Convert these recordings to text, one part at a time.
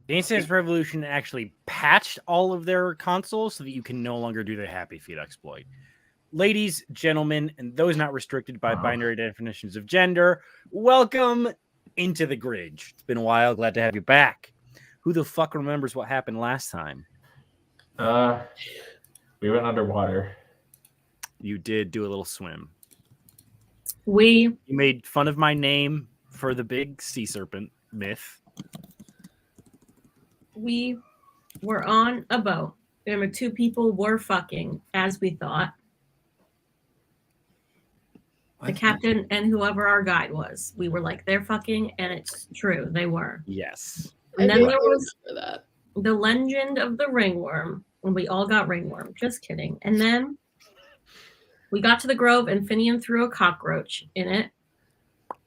Dance Dance Revolution actually patched all of their consoles so that you can no longer do the Happy Feet exploit. Ladies, gentlemen, and those not restricted by binary definitions of gender, welcome into the Gridge. It's been a while. Glad to have you back. Who the fuck remembers what happened last time? We went underwater. You did do a little swim. You made fun of my name for the big sea serpent myth. We were on a boat. And 2 people were fucking, as we thought. The captain and whoever our guide was. We were like, they're fucking, and it's true. They were. Yes. And then there was the legend of the ringworm. And we all got ringworm. Just kidding. And then we got to the grove and Finian threw a cockroach in it.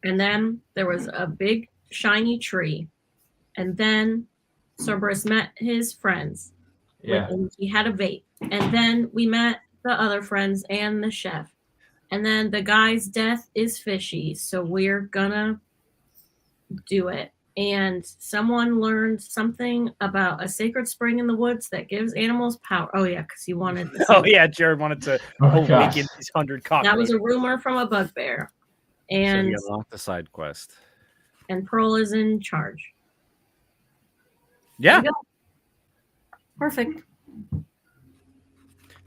And then there was a big shiny tree. And then Cerberus met his friends. Yeah. And he had a vape. And then we met the other friends and the chef. And then the guy's death is fishy. So we're gonna do it. And someone learned something about a sacred spring in the woods that gives animals power. Oh, yeah, because you wanted to. Oh, yeah, Jared wanted to awaken these 100 cockroaches. That was a rumor from a bugbear. And so you unlocked the side quest. And Pearl is in charge. Yeah. Perfect.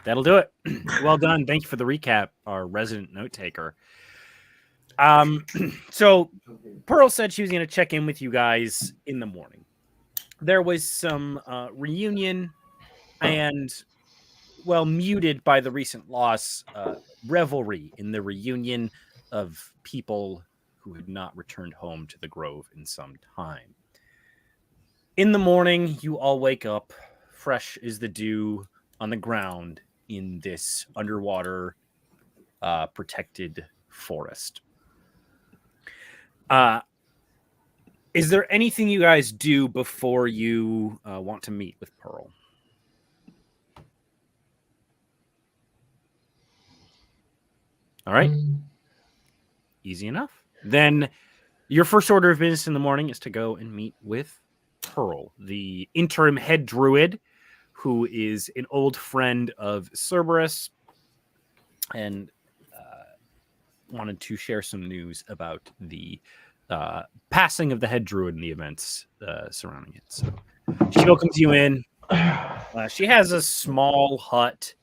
That'll do it. Well done. Thank you for the recap, our resident note taker. So Pearl said she was going to check in with you guys in the morning. There was some reunion and, well, muted by the recent loss, revelry in the reunion of people who had not returned home to the Grove in some time. In the morning, you all wake up, fresh as the dew on the ground in this underwater protected forest. Is there anything you guys do before you want to meet with Pearl? All right. Easy enough. Then your first order of business in the morning is to go and meet with Pearl, the interim head druid, who is an old friend of Cerberus and wanted to share some news about the passing of the head druid and the events surrounding it. So she welcomes you in. She has a small hut.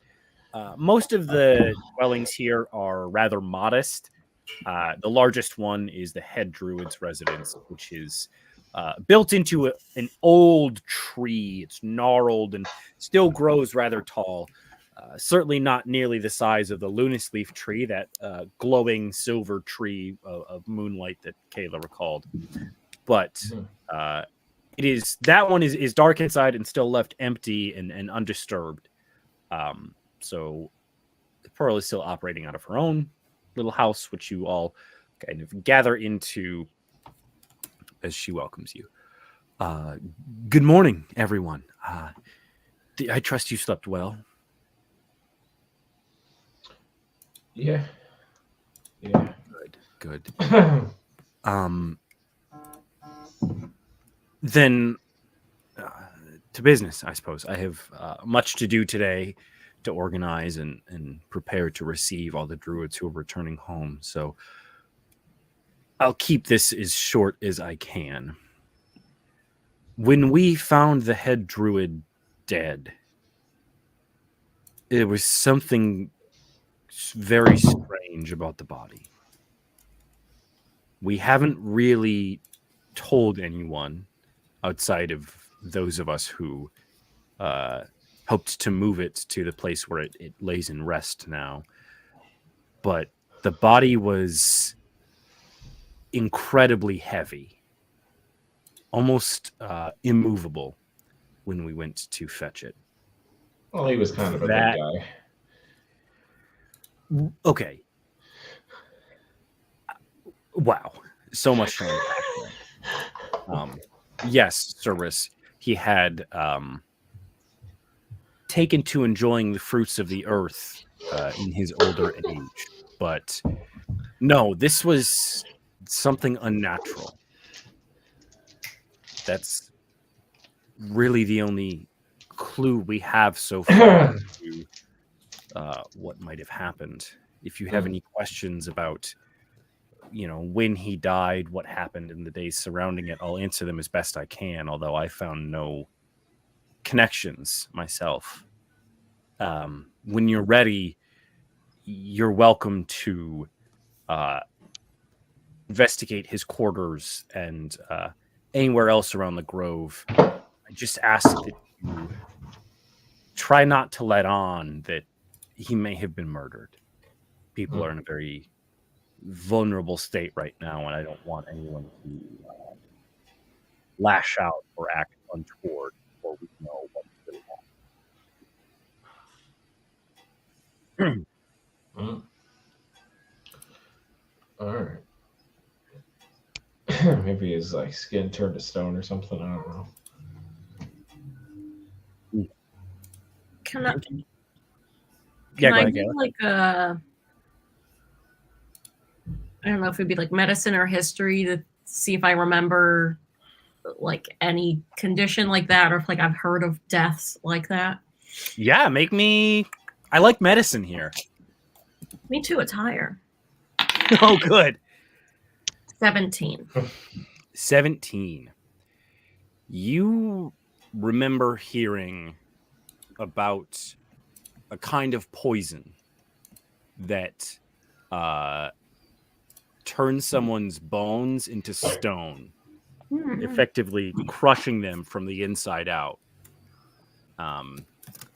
Most of the dwellings here are rather modest. The largest one is the head druid's residence, which is built into an old tree. It's gnarled and still grows rather tall. Certainly not nearly the size of the Lunas leaf tree, that glowing silver tree of moonlight that Kayla recalled. But it is, that one is dark inside and still left empty and undisturbed. So Pearl is still operating out of her own little house, which you all kind of gather into as she welcomes you. Good morning, everyone. I trust you slept well. Yeah. Good. Then to business, I suppose. I have much to do today to organize and prepare to receive all the druids who are returning home. So I'll keep this as short as I can. When we found the head druid dead, there was something very strange about the body. We haven't really told anyone outside of those of us who hoped to move it to the place where it lays in rest now. But the body was incredibly heavy, almost immovable when we went to fetch it. Well, he was kind of a big guy. Okay. Wow. So much to unpack. Yes, Cerberus, he had taken to enjoying the fruits of the earth in his older age. But no, this was something unnatural. That's really the only clue we have so far to what might have happened. If you have any questions about, when he died, what happened in the days surrounding it, I'll answer them as best I can, although I found no connections myself. When you're ready, you're welcome to investigate his quarters and anywhere else around the grove. I just ask that you try not to let on that he may have been murdered. People are in a very vulnerable state right now, and I don't want anyone to lash out or act untoward before we know what's really happening. All right. Maybe his skin turned to stone or something. I don't know. Can I Yeah, do I don't know if it'd be medicine or history to see if I remember any condition like that, or if I've heard of deaths like that. Yeah, I like medicine here. Me too, it's higher. Oh, good. 17. 17. You remember hearing about a kind of poison that turns someone's bones into stone, effectively crushing them from the inside out.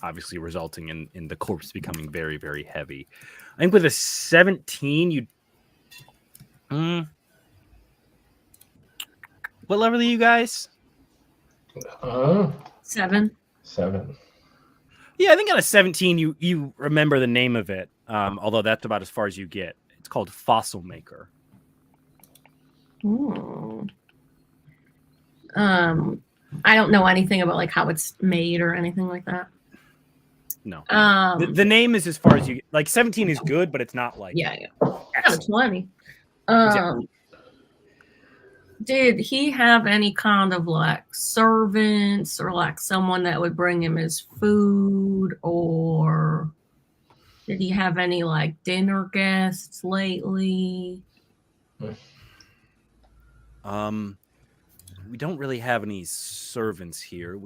Obviously resulting in the corpse becoming very, very heavy. I think with a 17, you... What level are you guys? 7. 7. Yeah, I think on a 17, you remember the name of it, although that's about as far as you get. It's called Fossil Maker. Ooh. I don't know anything about how it's made or anything like that. No. The name is as far as you get. 17 is good, but it's not yeah. Got a 20. Did he have any kind of servants or someone that would bring him his food, or did he have any dinner guests lately? We don't really have any servants here.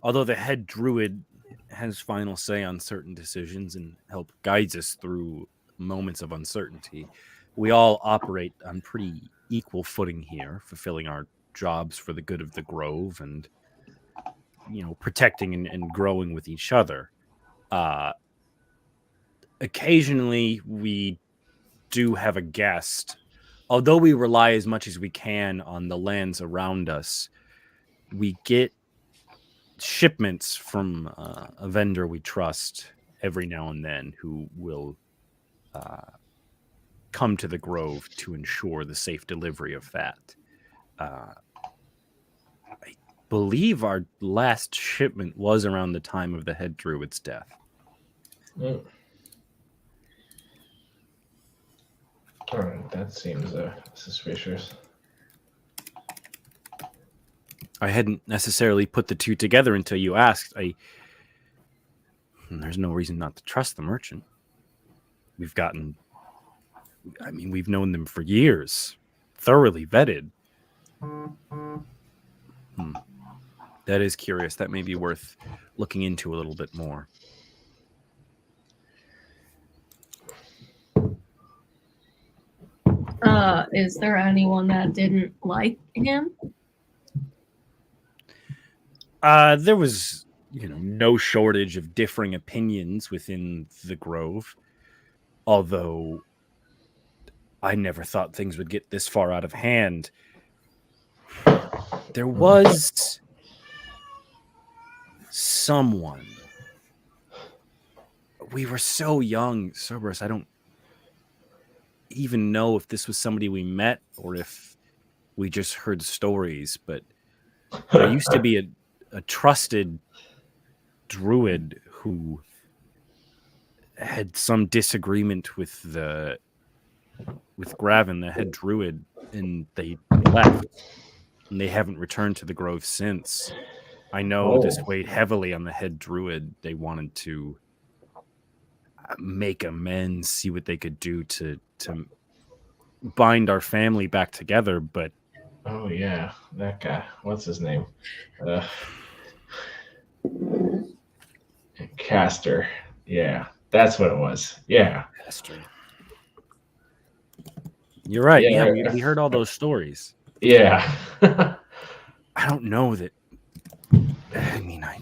Although the head druid has final say on certain decisions and guides us through moments of uncertainty, we all operate on pretty equal footing here, fulfilling our jobs for the good of the grove and protecting and growing with each other. Occasionally we do have a guest. Although we rely as much as we can on the lands around us, we get shipments from a vendor we trust every now and then who will come to the grove to ensure the safe delivery of that. I believe our last shipment was around the time of the head druid's death. All right, that seems suspicious. I hadn't necessarily put the two together until you asked. There's no reason not to trust the merchant. We've known them for years, thoroughly vetted. That is curious. That may be worth looking into a little bit more. Is there anyone that didn't like him? There was, no shortage of differing opinions within the grove. Although I never thought things would get this far out of hand. There was someone. We were so young, Cerberus. I don't even know if this was somebody we met or if we just heard stories, but there used to be a trusted druid who had some disagreement with Gravin, the head druid, and they left, and they haven't returned to the grove since. I know this Oh. weighed heavily on the head druid. They wanted to make amends, see what they could do to bind our family back together, but Oh yeah, that guy. What's his name? Caster. Yeah, that's what it was. Yeah. Pastor. You're right. Yeah, Yeah. we heard all those stories. Yeah. I don't know that. I mean, I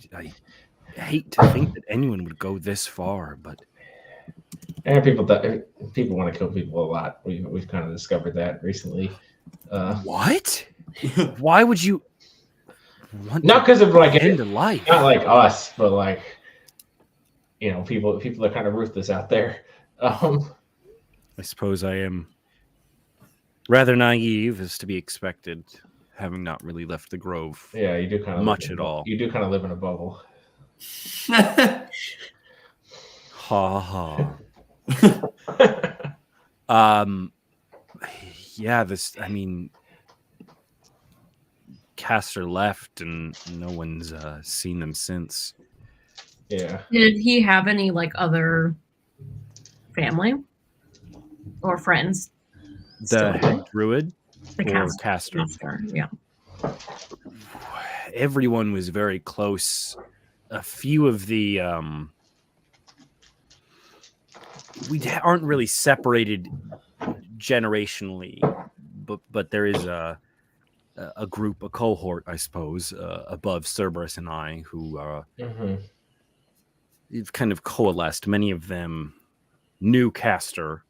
hate to think that anyone would go this far, but And people want to kill people a lot. We've kind of discovered that recently. what? Why would you want Not because of like end of life? not like us, but like people are kind of ruthless out there. I suppose I am rather naive, as to be expected, having not really left the grove. Yeah, you do kind of much at all. You do kind of live in a bubble. Ha ha. Yeah, I mean, Caster left and no one's seen them since. Yeah. Did he have any like other family or friends? The head druid The or Caster? Yeah. Everyone was very close. A few of the we aren't really separated generationally, but there is a group, a cohort, I suppose, above Cerberus and I, who have kind of coalesced. Many of them knew Caster.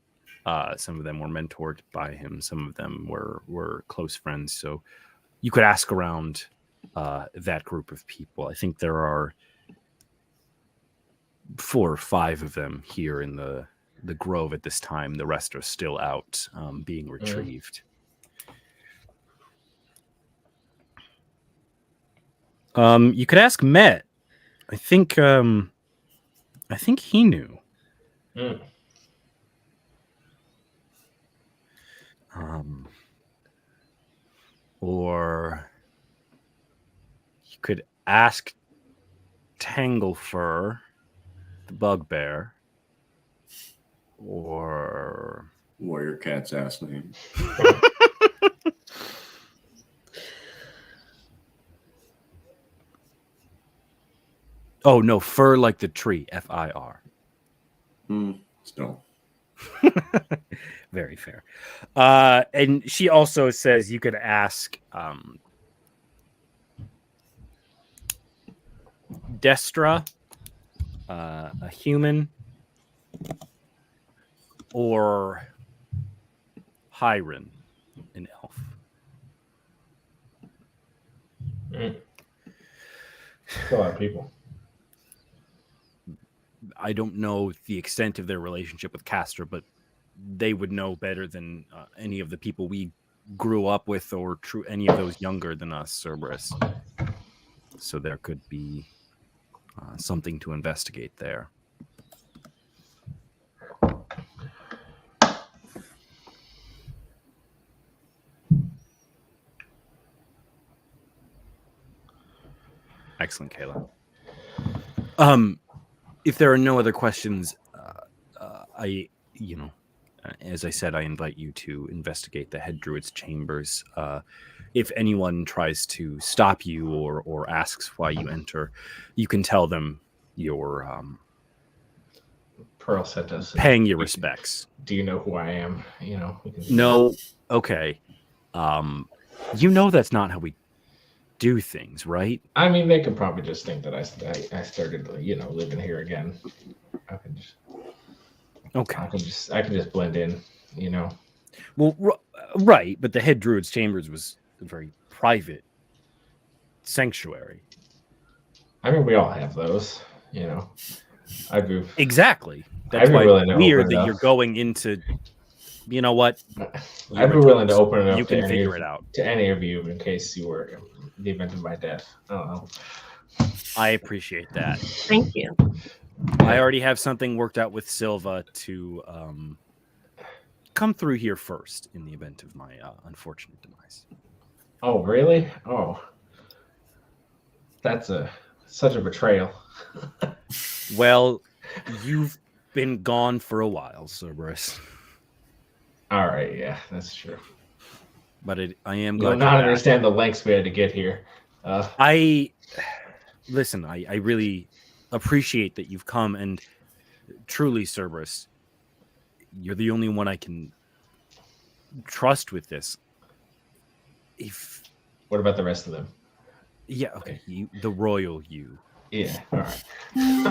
Some of them were mentored by him. Some of them were close friends. So you could ask around that group of people. I think there are 4 or 5 of them here in the grove at this time. The rest are still out being retrieved. You could ask Met. I think he knew. Or you could ask Tanglefur, the bugbear, or Warrior Cat's ass name. Oh no, fur like the tree, FIR. Still. Very fair. And she also says you could ask Destra, a human, or Hiron, an elf. A lot of people. I don't know the extent of their relationship with Caster, but they would know better than any of the people we grew up with, or any of those younger than us, Cerberus. So there could be something to investigate there. Excellent, Kayla. If there are no other questions, as I said, I invite you to investigate the Head Druid's chambers. If anyone tries to stop you or asks why you enter, you can tell them you're Pearl sent us paying your respects. Do you know who I am? No. Okay. That's not how we do things, right? I mean, they could probably just think that I started, living here again. I can just blend in, Well, right, but the Head Druid's chambers was a very private sanctuary. I mean, we all have those, Exactly. That's why it's weird that you're going into. You know what? I'd be willing to open it up. You can figure it out to any of you in case you were in the event of my death. I don't know. I appreciate that. Thank you. I already have something worked out with Silva to come through here first in the event of my unfortunate demise. Oh, really? Oh. That's such a betrayal. Well, you've been gone for a while, Cerberus. All right, yeah, that's true. But I am You'll glad not you're back. understand the lengths we had to get here. I really appreciate that you've come, and truly, Cerberus, you're the only one I can trust with this. What about the rest of them? Yeah, okay, the royal you. Yeah, all right. Just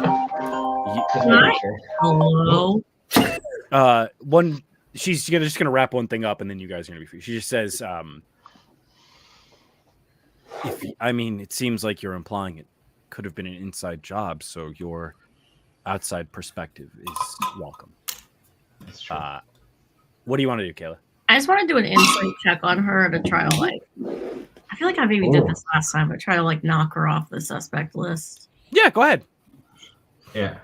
Hi. making sure. Hello. She's just gonna wrap one thing up, and then you guys are gonna be free. She just says, it seems like you're implying it could have been an inside job, so your outside perspective is welcome. That's true. What do you want to do, Kayla? I just want to do an insight check on her to try to I feel like I maybe did this last time, but try to knock her off the suspect list. Yeah, go ahead. Yeah.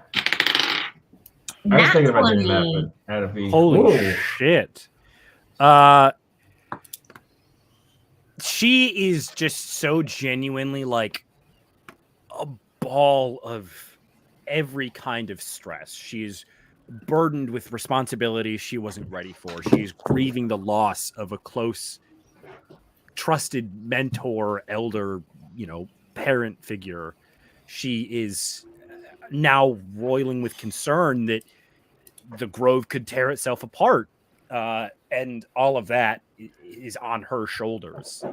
I was thinking about doing that, but out of the Holy shit. She is just so genuinely a ball of every kind of stress. She's burdened with responsibilities she wasn't ready for. She's grieving the loss of a close, trusted mentor, elder, parent figure. She is now roiling with concern that the Grove could tear itself apart, and all of that is on her shoulders.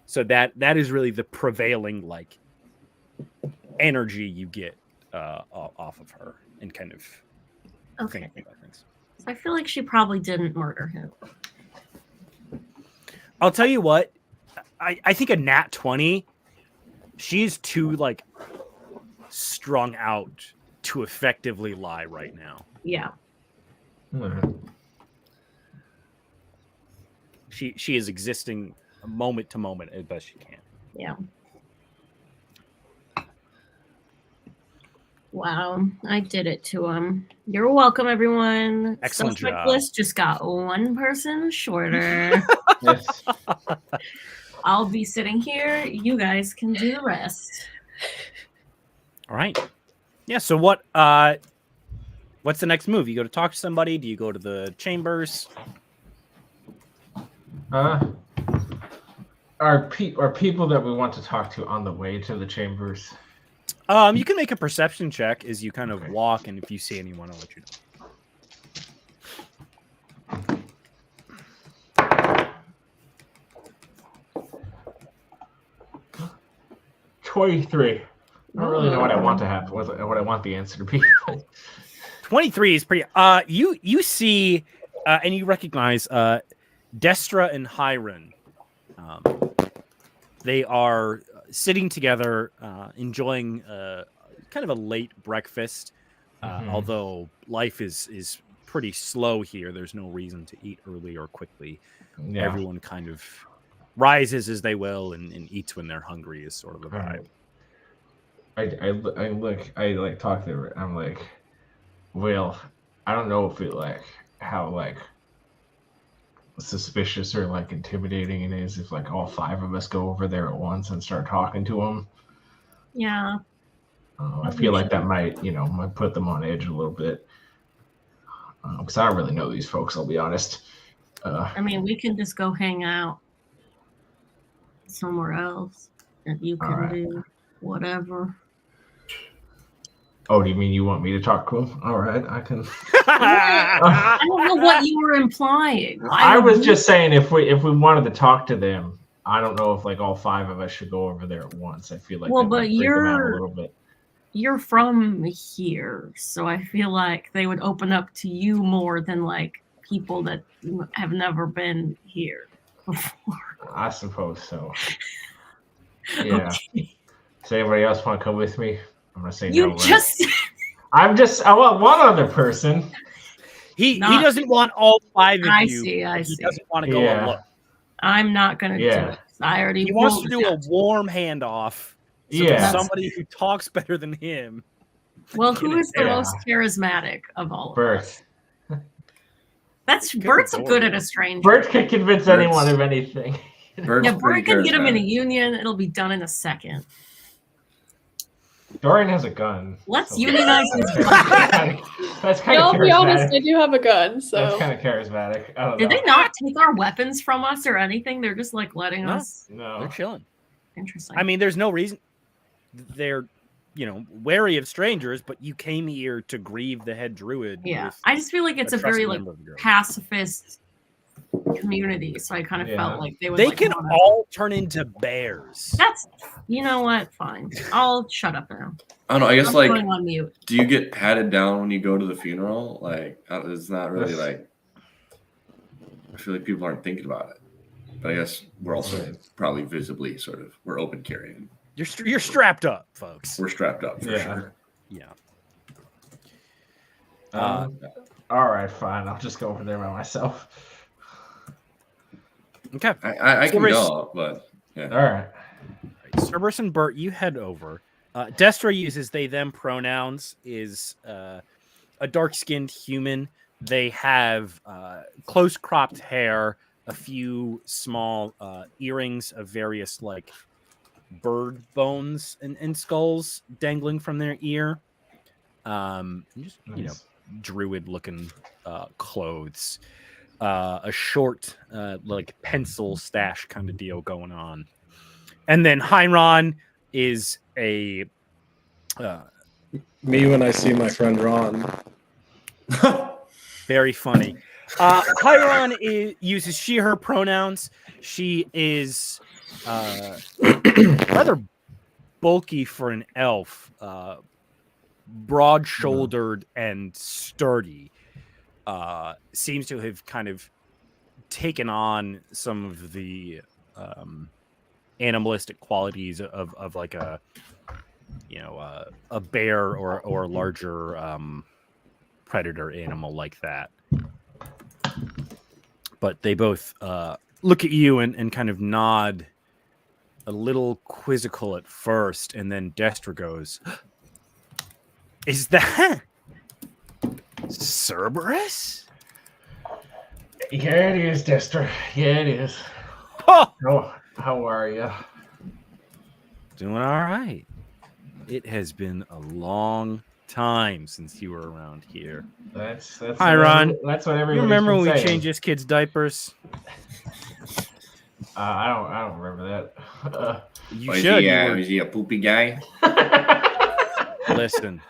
So that is really the prevailing energy you get off of her, and kind of Okay. thinking about things. So I feel like she probably didn't murder him. I'll tell you what, I think a nat 20, she's too strung out to effectively lie right now. Yeah. She is existing moment to moment as best she can. Yeah. Wow, I did it to him. You're welcome, everyone. Excellent Suspect job. list just got one person shorter. Yes. I'll be sitting here. You guys can do the rest. All right. Yeah. So what's the next move? You go to talk to somebody? Do you go to the chambers? Are people that we want to talk to on the way to the chambers? You can make a perception check as you kind of walk, and if you see anyone, I'll let you know. 23. I don't really know what I want to have, what I want the answer to be. 23 is pretty. You see, and you recognize Destra and Hiron. They are sitting together, enjoying kind of a late breakfast. Although life is pretty slow here, there's no reason to eat early or quickly. Yeah. Everyone kind of rises as they will and eats when they're hungry is sort of the vibe. I talk to her. I'm like, well, I don't know if it how suspicious or intimidating it is if all 5 of us go over there at once and start talking to them. Yeah. I feel like that might put them on edge a little bit. Because I don't really know these folks, I'll be honest. We can just go hang out somewhere else. If you can do whatever. Oh, do you mean you want me to talk to him? All right, I can. I don't know what you were implying. I was just saying if we wanted to talk to them, I don't know if all 5 of us should go over there at once. I feel like well, that but might freak them out a little bit. You're from here, so I feel like they would open up to you more than people that have never been here before. I suppose so. Yeah. Okay. Does anybody else want to come with me? I'm gonna say you no. I want one other person. He doesn't want all 5 of you. I see. He doesn't want to go and look. I'm not gonna do it. He wants to do a warm handoff. So somebody who talks better than him. Well, who is the most charismatic of all of us? Bert. Bert's good at a strange. Bert can convince anyone of anything. Bird's Yeah, pretty Bert can get him in a charismatic. union. It'll be done in a second. Dorian has a gun. Let's so- unionize this That's kind Yeah, of I'll be honest, charismatic. I do have a gun, That's so kind of charismatic. I don't Did know. they not take our weapons from us or anything? They're just like letting No. us. They're No. chilling. Interesting. I mean, there's no reason. They're, wary of strangers, but you came here to grieve the head druid. yeah, with I just feel like it's a very trusted like member of the group. pacifist community, so I kind of Yeah. felt like they would. They like, can wanna- all turn into bears. That's you know what? Fine, I'll shut up now. I don't know. I guess I'm like, going on mute. do you get patted down when you go to the funeral? Like, it's not really like. I feel like people aren't thinking about it, but I guess we're also probably visibly we're open carrying. You're strapped up, folks. We're strapped up for Yeah. sure. Yeah. All right, fine. I'll just go over there by myself. Okay. I can Cerberus- go, but yeah. All right. Cerberus and Bert, you head over. Destra uses they them pronouns, is a dark-skinned human. They have close cropped hair, a few small earrings of various like bird bones and skulls dangling from their ear. Just Nice. druid looking clothes. A short like pencil stash kind of deal going on. And then Heinron is a Me when I see my friend Ron. very funny. Heinron uses she, her pronouns. She is rather bulky for an elf, broad-shouldered and sturdy. Seems to have kind of taken on some of the animalistic qualities of like a bear or a larger predator animal like that. But they both look at you and kind of nod, a little quizzical at first, and then Destra goes, "Is that Cerberus?" Yeah, it is, Destra. Yeah, it is. Oh, How are you? doing all right. It has been a long time since you were around here. That's Hi, Ron. That's what You everybody's remember been when we saying. changed this kid's diapers? I don't remember that. You Was should. he, You were- was he a poopy guy? Listen,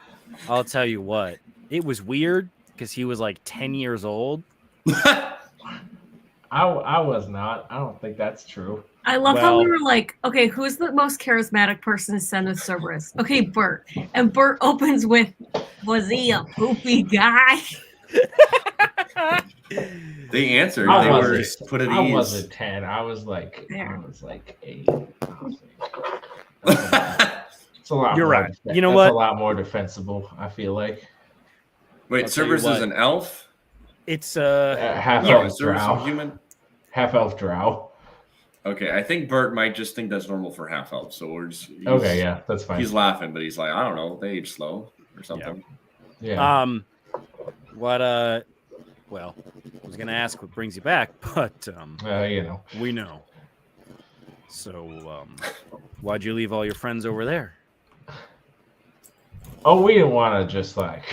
I'll tell you what. It was weird because he was like 10 years old. I was not. I don't think that's true. I love how we Well- were like, okay, who's the most charismatic person to send with Cerberus? Okay, Bert. And Bert opens with, was he a poopy guy? They answered. I They were wasn't- just put at I ease. wasn't 10. I was like Fair. 8. It's a lot. You're more right. defe- You know that's what? A lot more defensible. I feel like Wait, I'll tell you Cerberus is what. an elf? It's half Yeah, elf is Cerberus a drow. human? Half elf drow. Okay, I think Bert might just think that's normal for half elf. So we're just Okay, yeah, that's fine. He's laughing, but he's like, I don't know, they age slow or something. Yeah. what well, I was gonna ask what brings you back, but we know. So why'd you leave all your friends over there? Oh, we didn't want to just like.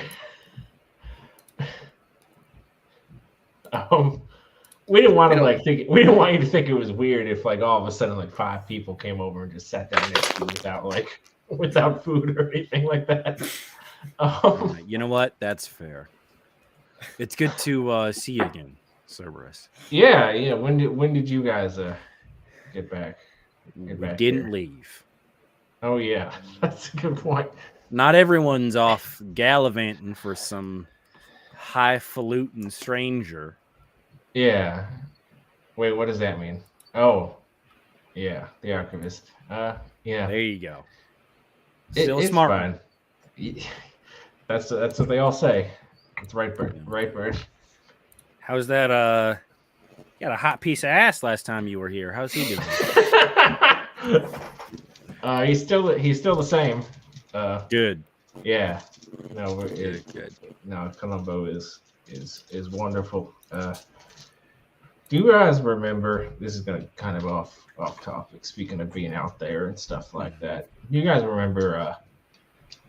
We didn't want to like think. We didn't want you to think it was weird if like all of a sudden like 5 people came over and just sat down next to you without food or anything like that. You know what? That's fair. It's good to see you again, Cerberus. Yeah. When did you guys get back? We back didn't here. leave. Oh yeah, that's a good point. Not everyone's off gallivanting for some highfalutin stranger. Yeah. Wait, what does that mean? Oh, yeah, the archivist. Yeah. There you go. It- Still a it's smart one. fine. That's what they all say. It's right, Bird. Yeah. Right, Bird. How's that? You got a hot piece of ass last time you were here. How's he doing? He's still the same. Good. Yeah. No, Good. no, Columbo is wonderful. Do you guys remember? This is gonna kind of off topic. Speaking of being out there and stuff like that, do you guys remember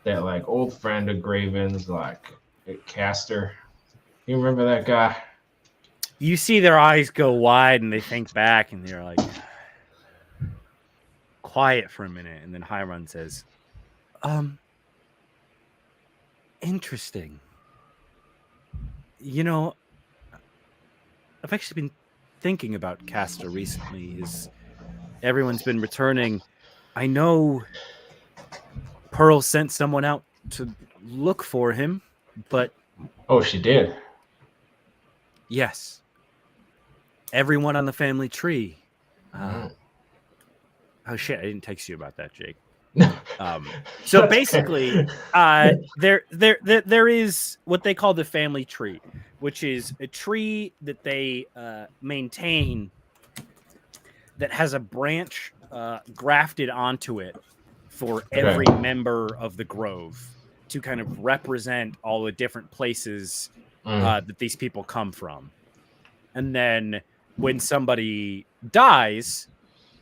that like old friend of Graven's, like Caster? You remember that guy? You see their eyes go wide and they think back and they're like quiet for a minute, and then Hiron says, interesting. You know, I've actually been thinking about Castor recently. Everyone's been returning. I know Pearl sent someone out to look for him, but Oh, she did. yes, everyone on the family tree. Oh shit! I didn't text you about that, Jake. So That's basically, there is what they call the family tree, which is a tree that they maintain that has a branch grafted onto it for every member of the grove to kind of represent all the different places that these people come from. And then when somebody dies,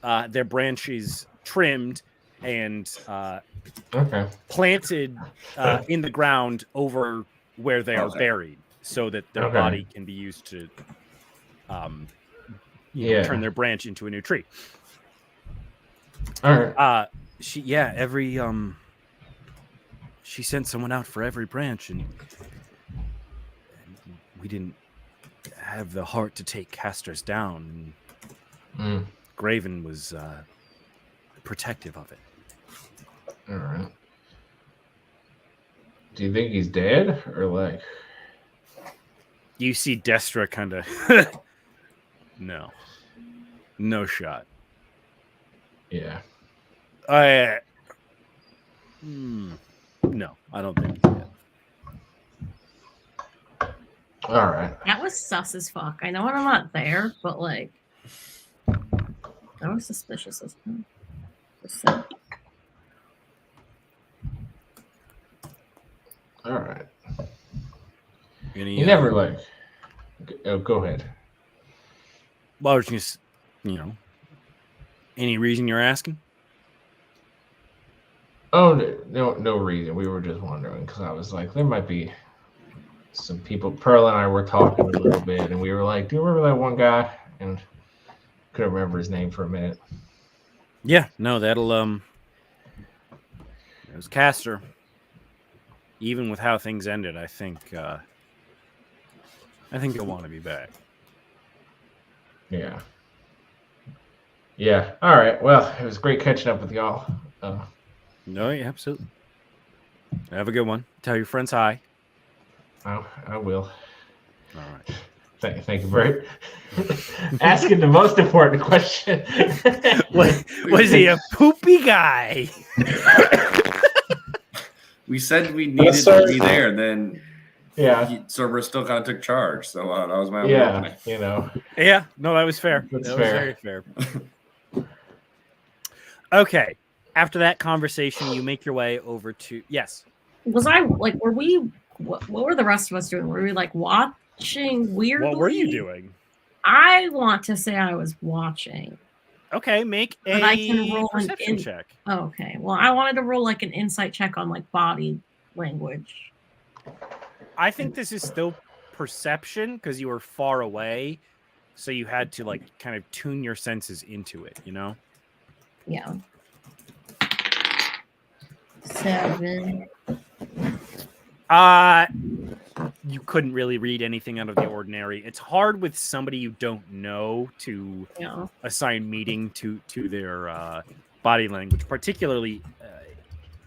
their branch is trimmed and planted in the ground over where they are buried, so that their body can be used to turn their branch into a new tree. All right. She sent someone out for every branch, and we didn't have the heart to take Casters down. And Graven was protective of it. All right. Do you think he's dead, or like? You see Destra kind of no shot. Yeah. No, I don't think he's dead. All right. That was sus as fuck. I know I'm not there, but like, that was suspicious as hell. Just saying. All right. You never like. Oh, go ahead. Well, I was just, any reason you're asking? Oh, no reason. We were just wondering because I was like, there might be some people. Pearl and I were talking a little bit, and we were like, "Do you remember that one guy?" And couldn't remember his name for a minute. Yeah, no, that'll it was Castor. Even with how things ended, I think he'll want to be back. Yeah. Yeah. All right. Well, it was great catching up with y'all. No, yeah, absolutely. Have a good one. Tell your friends hi. I will. All right. Thank you, Bert. Asking the most important question. Was he a poopy guy? We said we needed to be there, then Cerberus still kind of took charge. So that was my only opening. Yeah, no, that was fair. That's that fair. was very fair. Okay. After that conversation, you make your way over to Was I like? Were we? What were the rest of us doing? Were we like watching weirdly? What were you doing? I want to say I was watching. Okay, make a I can roll perception check. Oh, okay. Well, I wanted to roll like an insight check on like body language. I think this is still perception because you were far away, so you had to like kind of tune your senses into it. Yeah. 7. You couldn't really read anything out of the ordinary. It's hard with somebody you don't know to assign meaning to their body language, particularly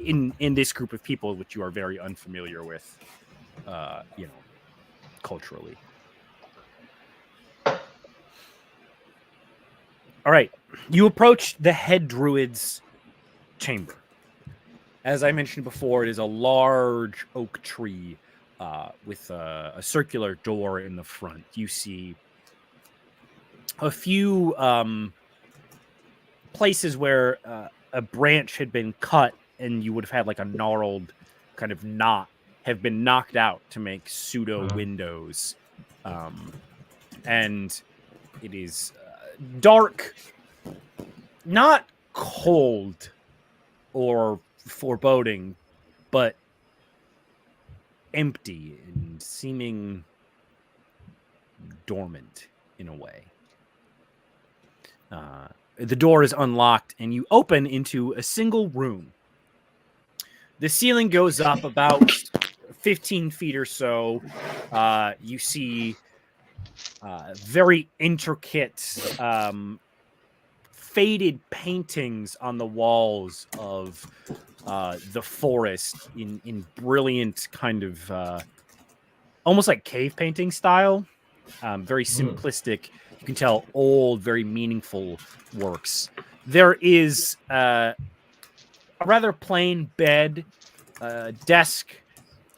in this group of people which you are very unfamiliar with, culturally. All right, you approach the Head Druid's chamber. As I mentioned before, it is a large oak tree with a circular door in the front. You see a few places where a branch had been cut and you would have had like a gnarled kind of knot have been knocked out to make pseudo windows. And It is dark, not cold or foreboding, but empty and seeming dormant in a way. The door is unlocked, and you open into a single room. The ceiling goes up about 15 feet or so. You see very intricate, faded paintings on the walls of the forest in brilliant kind of almost like cave painting style. Very simplistic. You can tell old, very meaningful works. There is a rather plain bed, desk,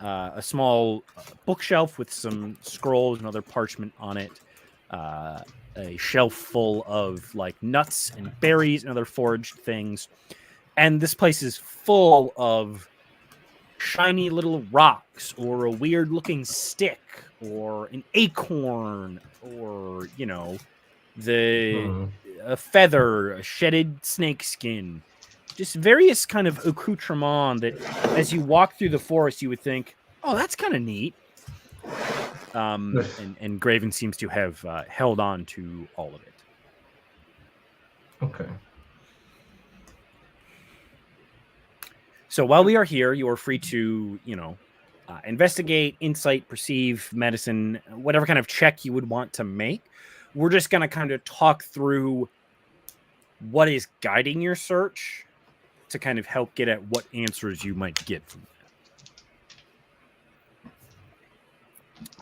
a small bookshelf with some scrolls and other parchment on it, a shelf full of like nuts and berries and other foraged things. And this place is full of shiny little rocks or a weird looking stick or an acorn or, you know, a feather, a shedded snake skin. Just various kind of accoutrement that as you walk through the forest, you would think, oh, that's kind of neat. And Graven seems to have held on to all of it. Okay. So while we are here, you are free to, investigate, insight, perceive, medicine, whatever kind of check you would want to make. We're just going to kind of talk through what is guiding your search to kind of help get at what answers you might get from that.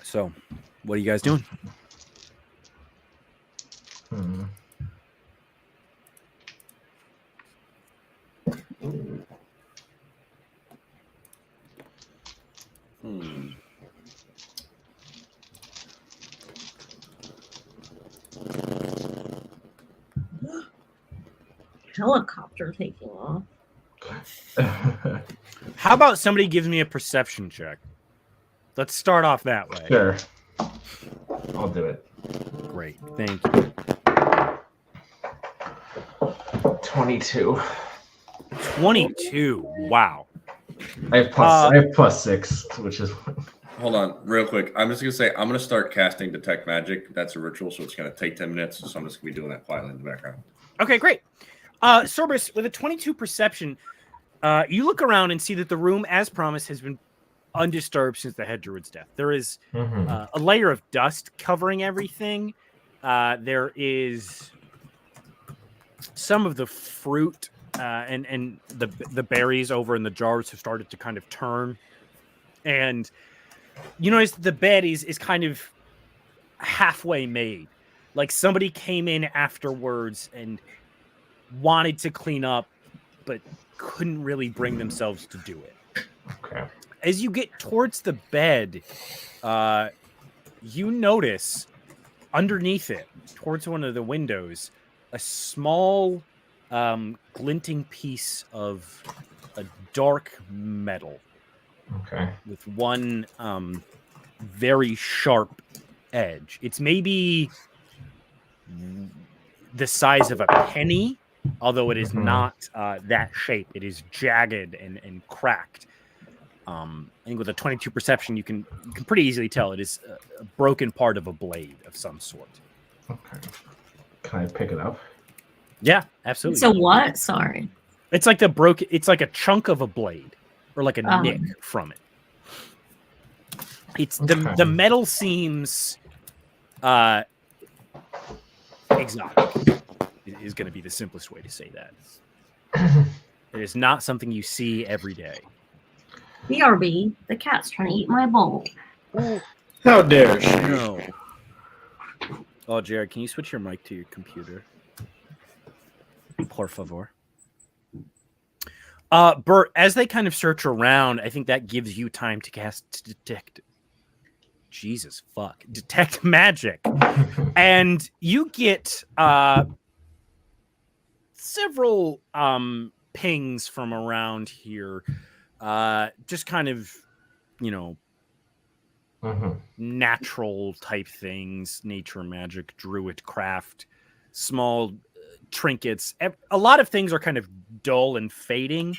So, what are you guys doing? Helicopter taking off. How about somebody gives me a perception check? Let's start off that way. Sure. I'll do it. Great. Thank you. 22. 22. Wow. I have +6, which is... Hold on, real quick. I'm just going to say, I'm going to start casting Detect Magic. That's a ritual, so it's going to take 10 minutes. So I'm just going to be doing that quietly in the background. Okay, great. Sorbus, with a 22 perception, you look around and see that the room, as promised, has been undisturbed since the Head Druid's death. There is a layer of dust covering everything. There is some of the fruit and the berries over in the jars have started to kind of turn. And you notice the bed is kind of halfway made. Like somebody came in afterwards and wanted to clean up, but couldn't really bring themselves to do it. Okay. As you get towards the bed, you notice underneath it, towards one of the windows, a small glinting piece of a dark metal. Okay. With one very sharp edge. It's maybe the size of a penny, although it is not that shape. It is jagged and cracked. I think with a 22 perception, you can pretty easily tell it is a broken part of a blade of some sort. Okay. Can I pick it up? Yeah, absolutely. So what? Sorry. It's like it's like a chunk of a blade. Or like a nick from it. It's the metal seems exotic. Is going to be the simplest way to say that. It is not something you see every day. BRB, the cat's trying to eat my bowl. How dare she? No. Oh, Jared, can you switch your mic to your computer? Por favor. Bert, as they kind of search around, I think that gives you time to cast detect magic. And you get several pings from around here. Just kind of, natural type things, nature magic, druid craft, small trinkets. A lot of things are kind of dull and fading,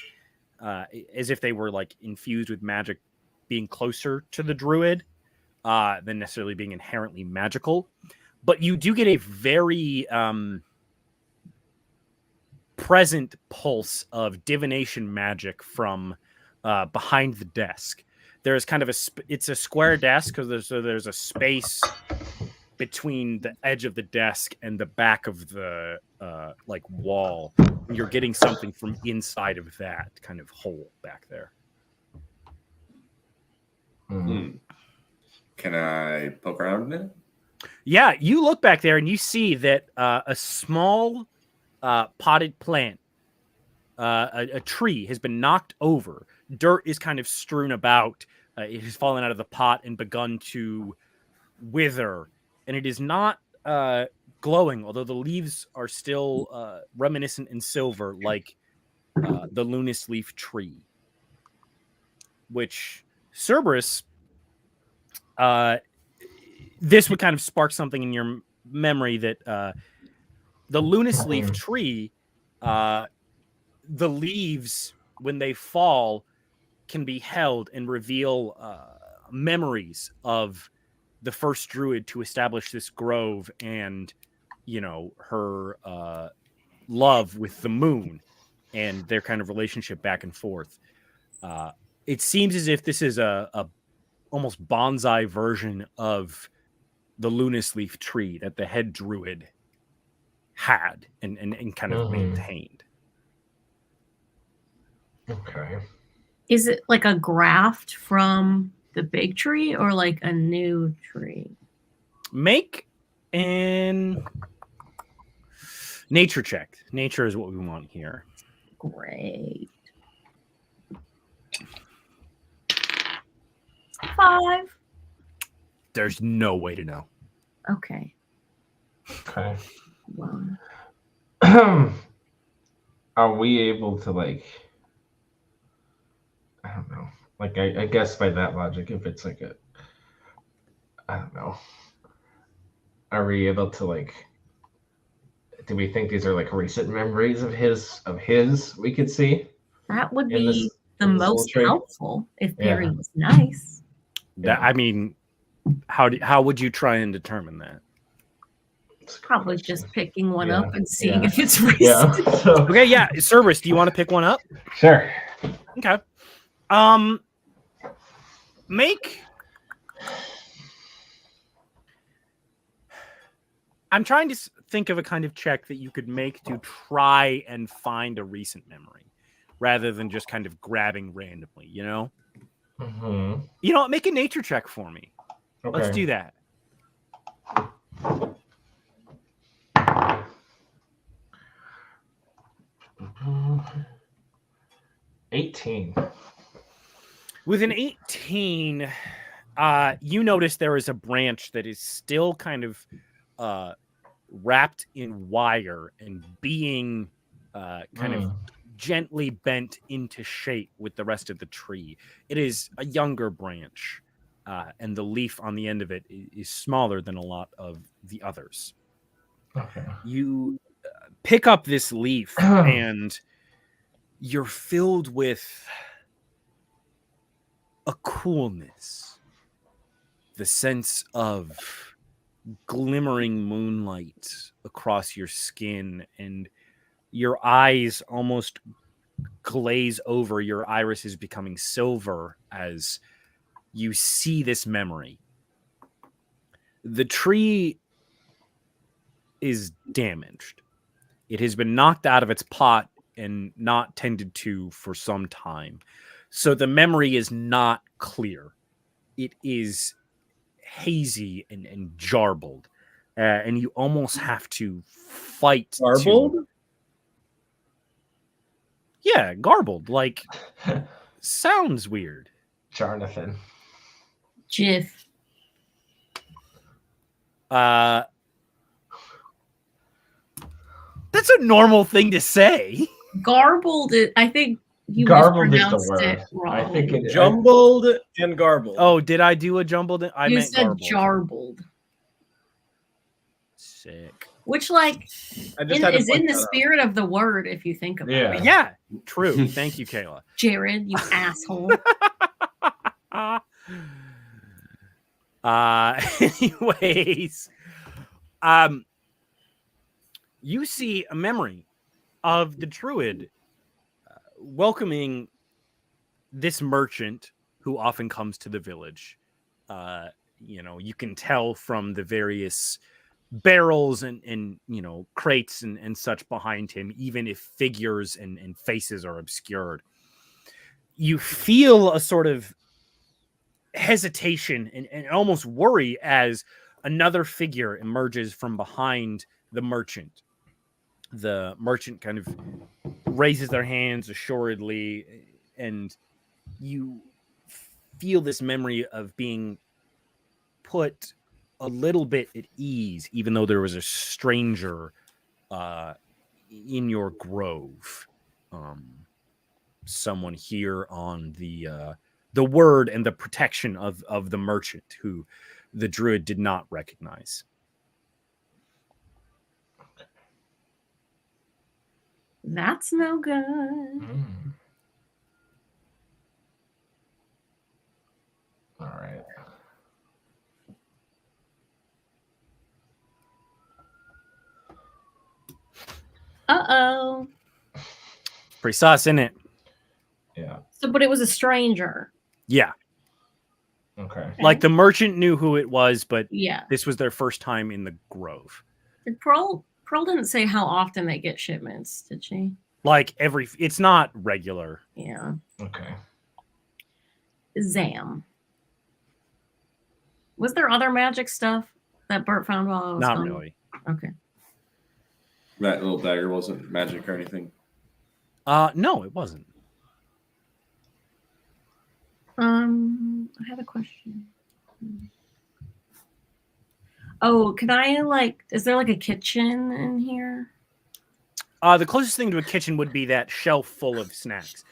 as if they were like infused with magic being closer to the druid than necessarily being inherently magical. But you do get a very present pulse of divination magic from behind the desk. There's kind of it's a square desk because there's a space between the edge of the desk and the back of the like wall. You're getting something from inside of that kind of hole back there. Can I poke around in it? Yeah, you look back there and you see that a small potted plant, a tree has been knocked over. Dirt is kind of strewn about. It has fallen out of the pot and begun to wither. And it is not glowing, although the leaves are still reminiscent in silver, like the Lunas leaf tree. Which, Cerberus, this would kind of spark something in your memory that the Lunas leaf tree, the leaves, when they fall, can be held and reveal memories of the first druid to establish this grove and, you know, her love with the moon and their kind of relationship back and forth. It seems as if this is a almost bonsai version of the Lunas leaf tree that the head druid had and kind of maintained. Okay. Is it like a graft from the big tree or like a new tree? Make an nature check. Nature is what we want here. Great. 5. There's no way to know. Okay. Okay. Well, Are we able to, like, I don't know. Like, I guess by that logic, if it's like I don't know. Are we able to, like, do we think these are like recent memories of his we could see? that would In be this- the in this most little tree? helpful if Yeah. Perry was nice. That, I mean, how would you try and determine that? It's a good Probably question. just picking one Yeah, up and seeing yeah. if it's recent. Yeah. So, Okay, yeah, Cerberus, do you want to pick one up? sure. Okay. Make. I'm trying to think of a kind of check that you could make to try and find a recent memory, rather than just kind of grabbing randomly. You know. Mm-hmm. You know what? Make a nature check for me. Okay. Let's do that. 18. With an 18, you notice there is a branch that is still kind of wrapped in wire and being kind of gently bent into shape with the rest of the tree. It is a younger branch, and the leaf on the end of it is smaller than a lot of the others. Okay. You pick up this leaf and you're filled with a coolness, the sense of glimmering moonlight across your skin, and your eyes almost glaze over. Your iris is becoming silver as you see this memory. The tree is damaged. It has been knocked out of its pot and not tended to for some time. So the memory is not clear. It is hazy and jarbled. And you almost have to fight. Garbled? Yeah, garbled. Like, sounds weird. Jonathan. Jiff. That's a normal thing to say. Garbled, I think You Garbled is the mispronounced word. it wrong. I think it Jumbled and garbled. Oh, did I do a jumbled? I You meant said garbled. jarbled, Sick. which like I just had to is in point the that out. spirit of the word if you think about it. Yeah, true. Thank you, Kayla. Jared, you asshole. Anyways, you see a memory of the druid welcoming this merchant who often comes to the village. You can tell from the various barrels and crates and such behind him, even if figures and faces are obscured. You feel a sort of hesitation and almost worry as another figure emerges from behind the merchant. The merchant kind of raises their hands assuredly, and you feel this memory of being put a little bit at ease, even though there was a stranger in your grove. Someone here on the word and the protection of the merchant who the druid did not recognize. That's no good. All right. Uh-oh. Pretty sus, isn't it? Yeah. So, but it was a stranger. Yeah. Okay. Like the merchant knew who it was, but Yeah. this was their first time in the grove. Did Pearl didn't say how often they get shipments, did she? Like it's not regular. Yeah. Okay. Zam. Was there other magic stuff that Bert found while I was Not gone? really. Okay. That little dagger wasn't magic or anything. No, it wasn't. I had a question. Oh, can I is there like a kitchen in here? The closest thing to a kitchen would be that shelf full of snacks.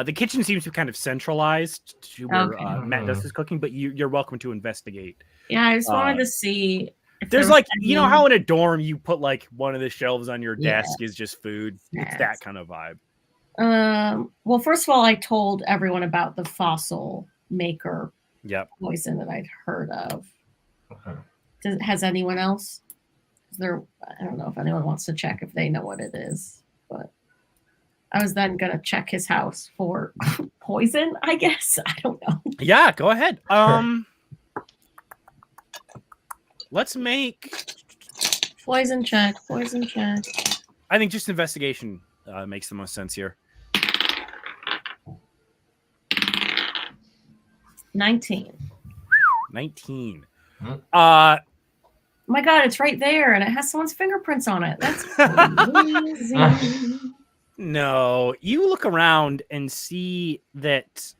The kitchen seems to be kind of centralized to where Okay. Matt does his cooking, but you're welcome to investigate. Yeah, I just wanted to see if There's there was you know any- how in a dorm you put like one of the shelves on your Yeah. desk is just food. It's Snacks. that kind of vibe. Well, first of all, I told everyone about the fossil maker Yep. poison that I'd heard of. Okay. Has anyone else? I don't know if anyone wants to check if they know what it is, but I was then gonna check his house for poison, I guess. I don't know. Yeah, go ahead. Let's make Poison check. I think just investigation makes the most sense here. 19. 19. My God, it's right there, and it has someone's fingerprints on it. That's amazing. No, you look around and see that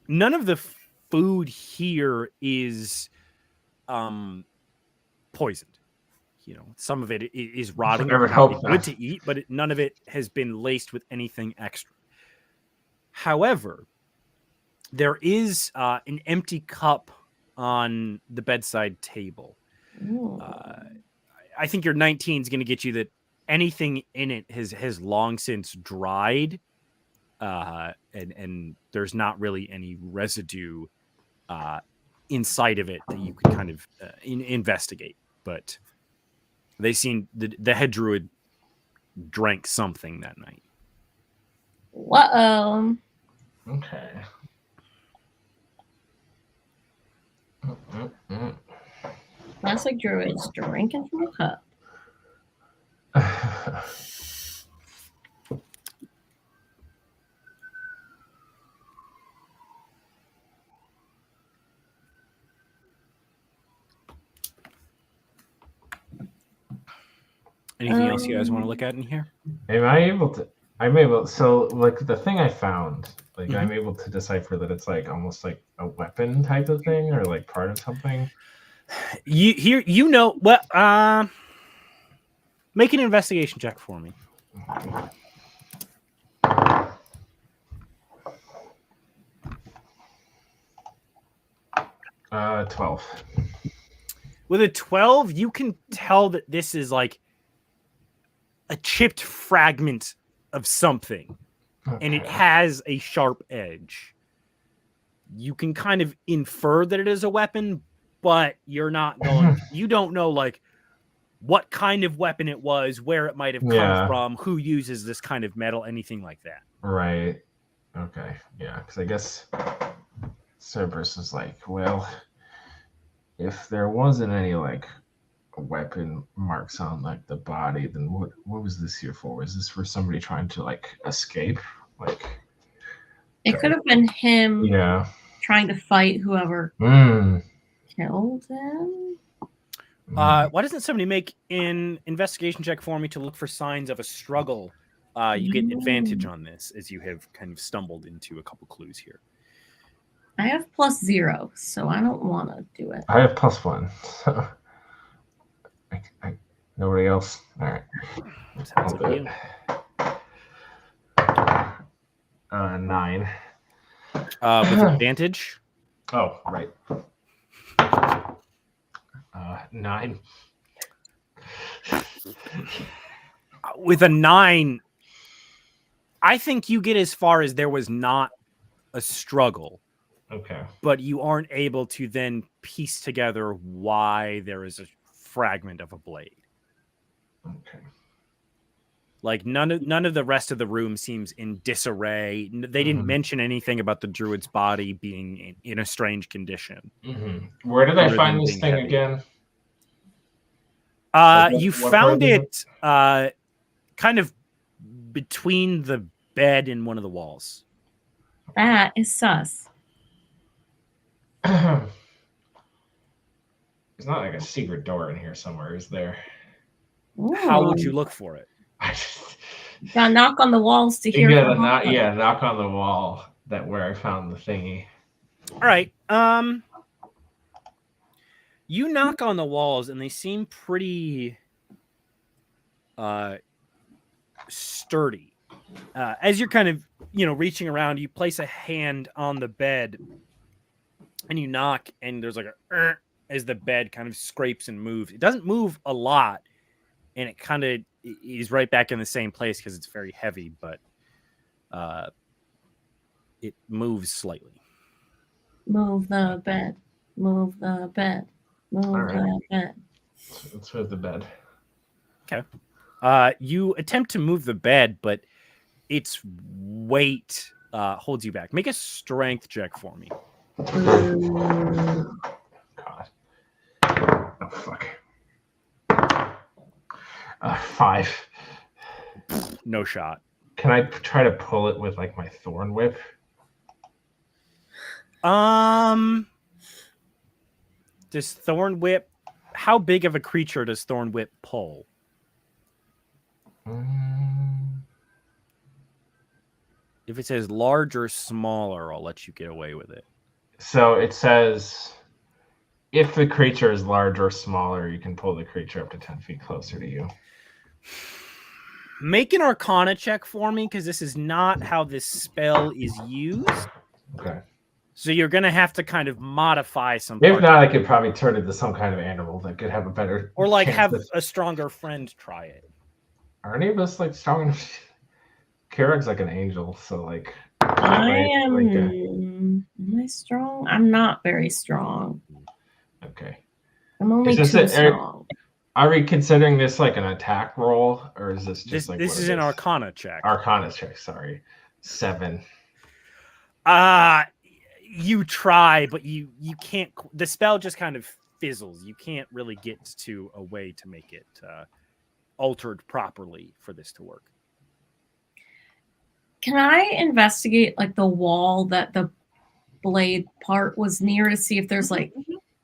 none of the food here is poisoned. Some of it is rotting. I would It's hope good not. to eat, but none of it has been laced with anything extra. However, there is an empty cup on the bedside table. Ooh. I think your 19 is going to get you that anything in it has long since dried, and there's not really any residue inside of it that you could kind of investigate. But they seem the head druid drank something that night. Uh-oh. Okay. Classic druids drinking from a cup. Anything else you guys want to look at in here? Am I able to? I'm able. So, like the thing I found, like I'm able to decipher that it's like almost like a weapon type of thing, or like part of something. Make an investigation check for me. 12. With a 12, you can tell that this is like a chipped fragment of something, and it Okay. has a sharp edge. You can kind of infer that it is a weapon, but you're not going. You don't know like what kind of weapon it was, where it might have come from, who uses this kind of metal, anything like that. Right. Okay. Yeah, because I guess Cerberus is like, well, if there wasn't any like weapon marks on like the body, then what was this here for? Was this for somebody trying to like escape? Like It could have been him yeah. trying to fight whoever Mm. killed him. Why doesn't somebody make an investigation check for me to look for signs of a struggle? You get advantage on this as you have kind of stumbled into a couple clues here. I have +0, so I don't want to do it. I have +1, so I nobody else. All right. Sounds like you. 9. With advantage? Oh, right. 9. With a 9, I think you get as far as there was not a struggle. Okay. But you aren't able to then piece together why there is a fragment of a blade. Okay. Like none of the rest of the room seems in disarray. They didn't mention anything about the druid's body being in a strange condition. Where did I find this thing again? You found it kind of between the bed and one of the walls. That is sus. There's not like a secret door in here somewhere, is there? Ooh. How would you look for it? Gotta knock on the walls to hear. Knock on the wall that where I found the thingy. All right. You knock on the walls and they seem pretty sturdy. As you're kind of, reaching around, you place a hand on the bed and you knock, and there's like a as the bed kind of scrapes and moves. It doesn't move a lot, and it kind of is right back in the same place because it's very heavy, but it moves slightly. Move the bed. Move the bed. Move the bed. Let's move the bed. Okay. You attempt to move the bed, but its weight holds you back. Make a strength check for me. God. Oh, fuck. 5. No shot. Can I try to pull it with like my thorn whip? Does Thorn Whip? How big of a creature does Thorn Whip pull? If it says large or smaller, I'll let you get away with it. So it says, if the creature is large or smaller, you can pull the creature up to 10 feet closer to you. Make an Arcana check for me, because this is not how this spell is used. Okay. So you're going to have to kind of modify some. If not, I could probably turn it into some kind of animal that could have a better. Or like have a stronger friend try it. Are any of us like strong enough? Karag's like an angel, so like. Am I strong? I'm not very strong. Okay. I'm only too strong. Are we considering this like an attack roll, or is this just this is an Arcana check? Arcana check, sorry. 7. You try, but you can't. The spell just kind of fizzles. You can't really get to a way to make it altered properly for this to work. Can I investigate like the wall that the blade part was near to see if there's like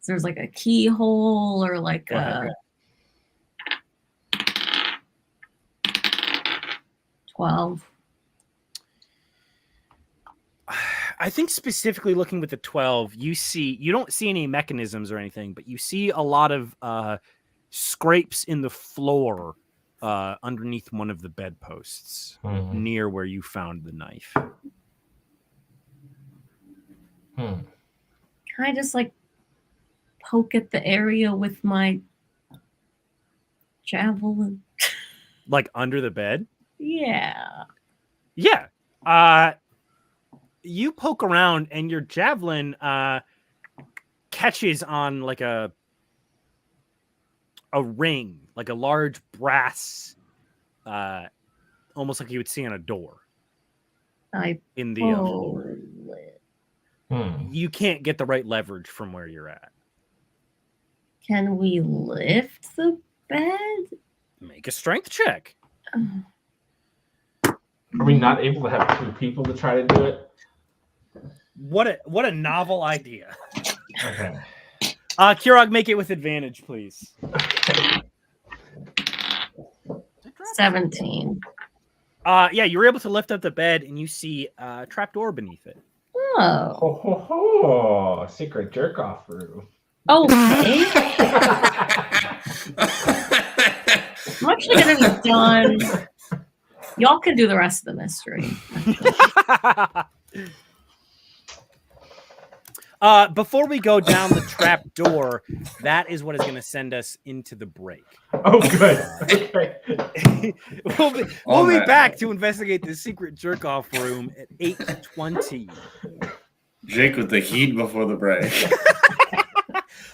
a keyhole or like a 12? I think specifically looking with the 12, you don't see any mechanisms or anything, but you see a lot of scrapes in the floor underneath one of the bedposts near where you found the knife. Can I just like poke at the area with my javelin? Like under the bed? Yeah. Yeah. You poke around and your javelin catches on like a ring, like a large brass, almost like you would see on a door I in the floor. pull it. You can't get the right leverage from where you're at. Can we lift the bed? Make a strength check. Are we not able to have two people to try to do it? What a novel idea. Okay. Kirog, make it with advantage, please. 17. Yeah, you were able to lift up the bed and you see a trapdoor beneath it. Oh. Ho ho ho! Secret jerk off room. Okay. I'm actually going to be done. Y'all can do the rest of the mystery. Before we go down the trap door, that is what is going to send us into the break. Oh, good. Okay. we'll be back to investigate the secret jerk-off room at 8:20. Jake with the heat before the break.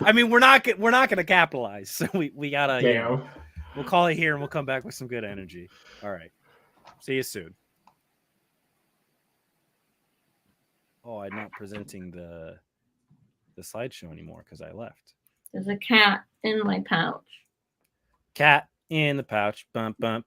I mean, we're not going to capitalize, so we gotta. Damn. You know, we'll call it here, and we'll come back with some good energy. All right. See you soon. Oh, I'm not presenting the slideshow anymore because I left. There's a cat in my pouch. Cat in the pouch. Bump, bump.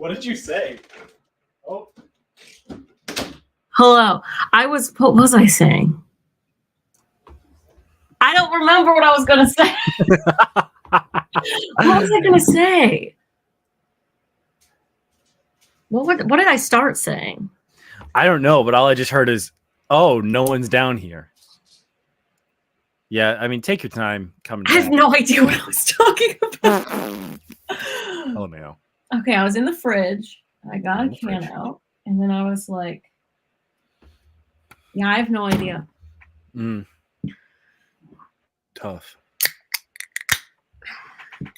What did you say? Oh. Hello. What was I saying? I don't remember what I was going to say. What was I going to say? What did I start saying? I don't know, but all I just heard is, "Oh, no one's down here." Yeah, I mean, take your time coming I have back. no idea what I was talking about. Oh, no. Okay, I was in the fridge. I got In a the can fridge. out, and then I was like, "Yeah, I have no idea." Tough.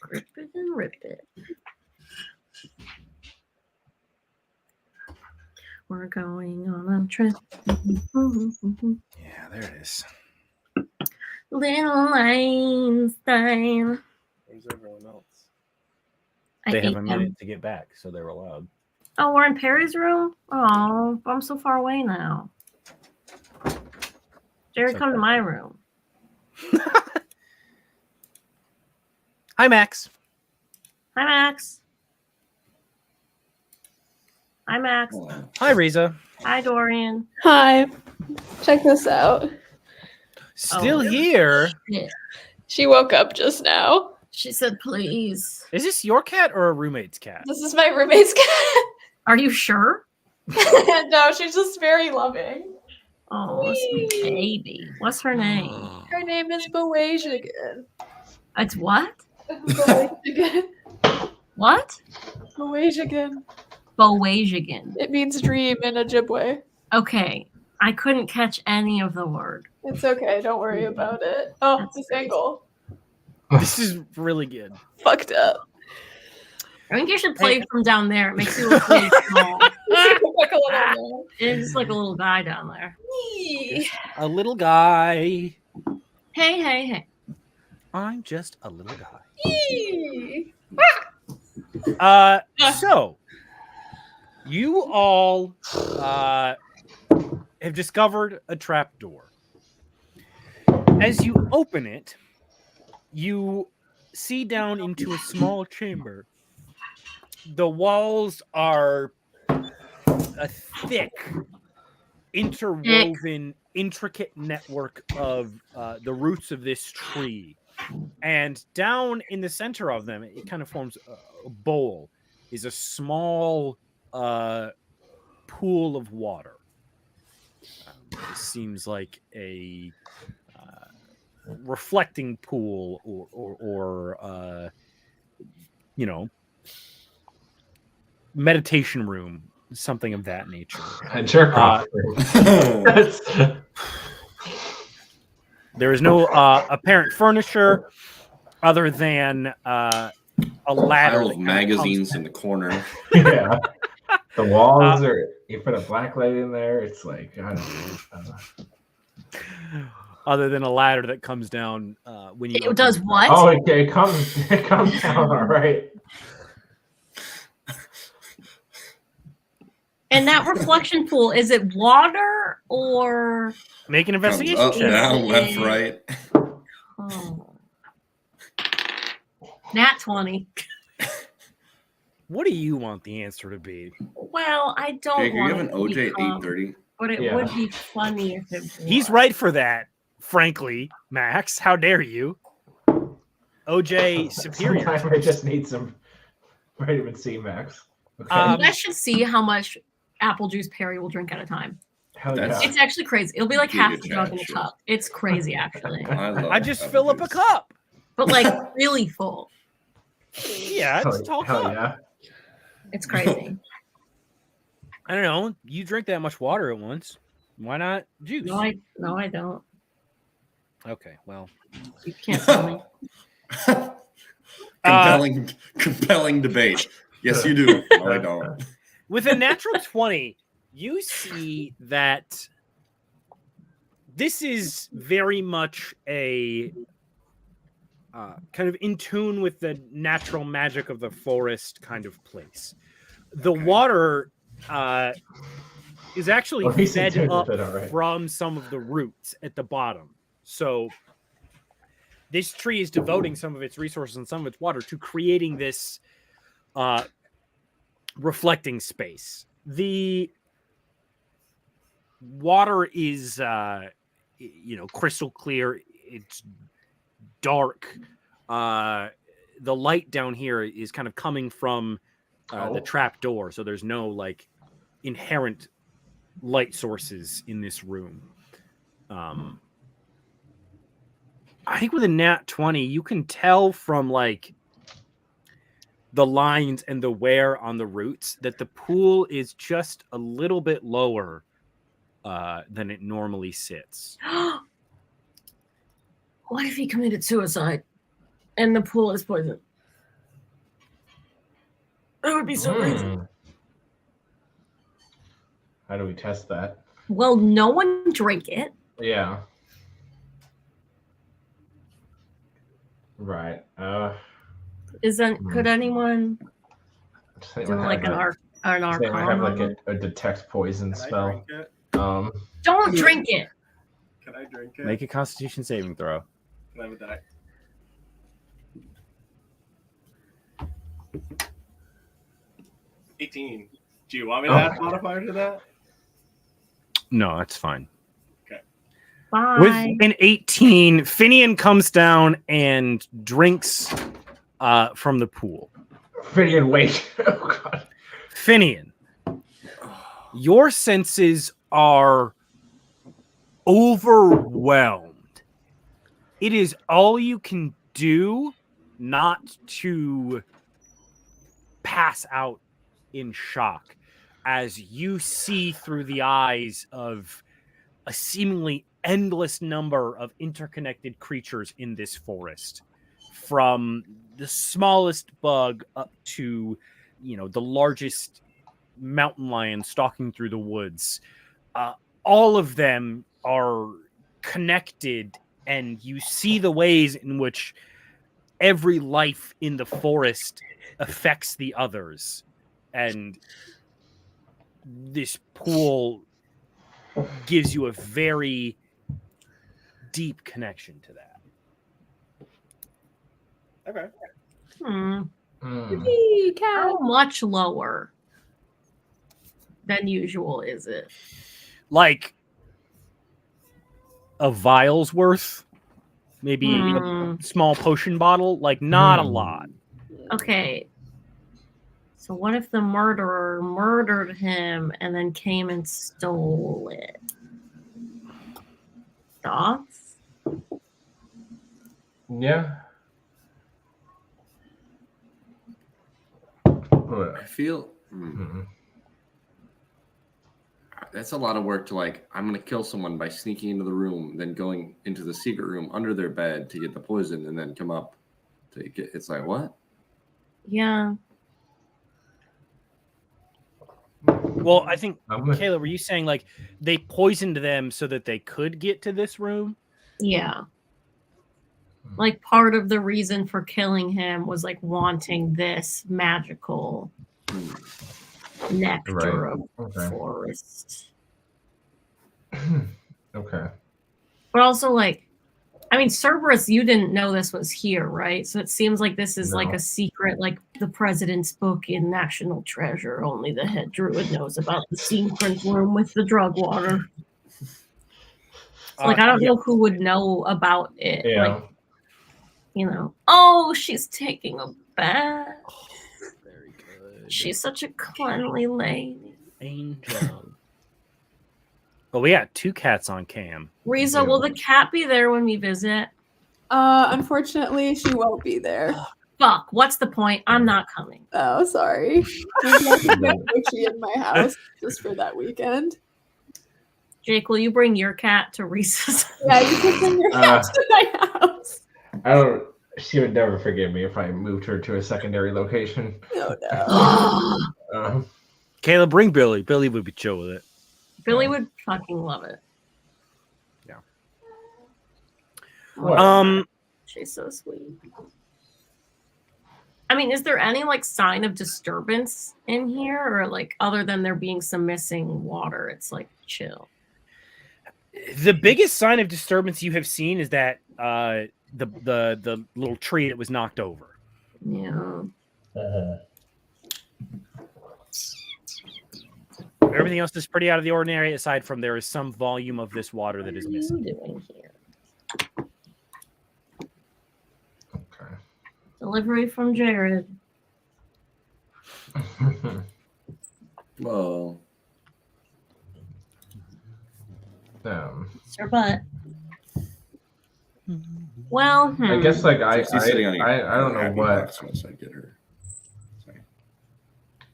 Grip it and rip it. We're going on a trip. Yeah, there it is. Little Einstein. Where's everyone else? I They ate have a them. minute to get back, so they're allowed. Oh, we're in Perry's room? Oh, I'm so far away now. Jerry, It's come to okay. my room. Hi, Max. Hi, Max. Hi, Max. Hi, Riza. Hi, Dorian. Hi. Check this out. Still Oh. here. Yeah. She woke up just now. She said, please. Is this your cat or a roommate's cat? This is my roommate's cat. Are you sure? No, she's just very loving. Oh, sweet baby. What's her name? Her name is Boajigan. It's what? Boajigan. What? Boajigan. Boajigan. It means dream in Ojibwe. Okay. I couldn't catch any of the word. It's okay, don't worry about it. Oh, That's this great. angle. This is really good. Fucked up. I think you should play from down there. It makes you look really small. Look like a little It's like a little guy down there. Yee. A little guy. Hey, hey, hey. I'm just a little guy. Yee. So you all have discovered a trapdoor. As you open it, you see down into a small chamber. The walls are a thick, interwoven, intricate network of the roots of this tree. And down in the center of them, it kind of forms a bowl, is a small pool of water. It seems like a reflecting pool or you know, meditation room, something of that nature. A jerk off. There is no apparent furniture other than a ladder. Pile of magazines in the corner. Yeah. The walls are, you put a black light in there, it's like, I don't know. Other than a ladder that comes down when you. It does what? Oh, it comes down, all right. And that reflection pool, is it water or? Make an Comes investigation up, check. down, left, right. Oh. Nat 20. What do you want the answer to be? Well, I don't Jake, are you want have an it to OJ at become- 8:30? But it Yeah. would be funny if it was. He's right for that, frankly, Max. How dare you? OJ superior. Sometimes I just need some vitamin C, Max. Okay. You guys should see how much apple juice Perry will drink at a time. Hell yeah. that's- It's actually crazy. It'll be like Be half good a jug in a chat, cup. It's crazy, actually. I just fill up a cup. But like really full. Yeah, it's a tall Hell cup. yeah. It's crazy. I don't know. You drink that much water at once. Why not juice? No, I don't. Okay, well. You can't tell me. compelling debate. Yes, you do. No, I don't. With a natural 20, you see that this is very much a kind of in tune with the natural magic of the forest kind of place. The water is actually Well, he's in fed tune up with it, all right. from some of the roots at the bottom. So this tree is devoting some of its resources and some of its water to creating this reflecting space. The water is, crystal clear. It's dark. The light down here is kind of coming from the trap door, so there's no like inherent light sources in this room. I think with a nat 20, you can tell from like the lines and the wear on the roots that the pool is just a little bit lower than it normally sits. What if he committed suicide and the pool is poisoned? That would be so crazy. How do we test that? Well, no one drank it. Yeah. Right. Could anyone Does do anyone like have an does anyone have like arcana? a detect poison Can I spell? drink it? Don't drink it. Can I drink it? Make a Constitution saving throw. Can I have a die? $18. Do you want me to add modifier to that? No, that's fine. Bye. With an 18, Finian comes down and drinks from the pool. Finian, wait. Oh god. Finian, your senses are overwhelmed. It is all you can do not to pass out in shock as you see through the eyes of a seemingly endless number of interconnected creatures in this forest, from the smallest bug up to, the largest mountain lion stalking through the woods. All of them are connected, and you see the ways in which every life in the forest affects the others. And this pool gives you a very deep connection to that. Okay. How much lower than usual is it? Like a vial's worth, maybe a small potion bottle, like not a lot. Okay. So what if the murderer murdered him and then came and stole it? Thoughts? Yeah. I feel that's a lot of work to like, I'm going to kill someone by sneaking into the room, then going into the secret room under their bed to get the poison and then come up to get, it's like, what? Yeah. Well, I think, Kayla, were you saying like they poisoned them so that they could get to this room? Yeah. Like part of the reason for killing him was like wanting this magical nectar of the forest. Okay. But also like, I mean, Cerberus, you didn't know this was here, right? So it seems like this is like a secret, like the president's book in National Treasure. Only the head druid knows about the secret room with the drug water. Like, I don't know who would know about it. Yeah. Like, oh, she's taking a bath. Oh, very good. She's such a cleanly lady. Angel. Well, we got 2 cats on cam. Riza, will the cat be there when we visit? Unfortunately, she won't be there. Fuck, what's the point? I'm not coming. Oh, sorry. Maybe I can get Richie in my house just for that weekend. Jake, will you bring your cat to Riza's? Yeah, you can bring your cat to my house. She would never forgive me if I moved her to a secondary location. Oh, no. Kayla, bring Billy. Billy would be chill with it. Billy would fucking love it. Yeah. She's so sweet. I mean, is there any like sign of disturbance in here, or like other than there being some missing water? It's like chill. The biggest sign of disturbance you have seen is that the little tree that was knocked over. Yeah. Everything else is pretty out of the ordinary, aside from there is some volume of this water that is What are you missing. doing here? Okay. Delivery from Jared. Well, It's your butt. Well, I guess like I Trixie's sitting on your don't know happy what box once I get her. Sorry.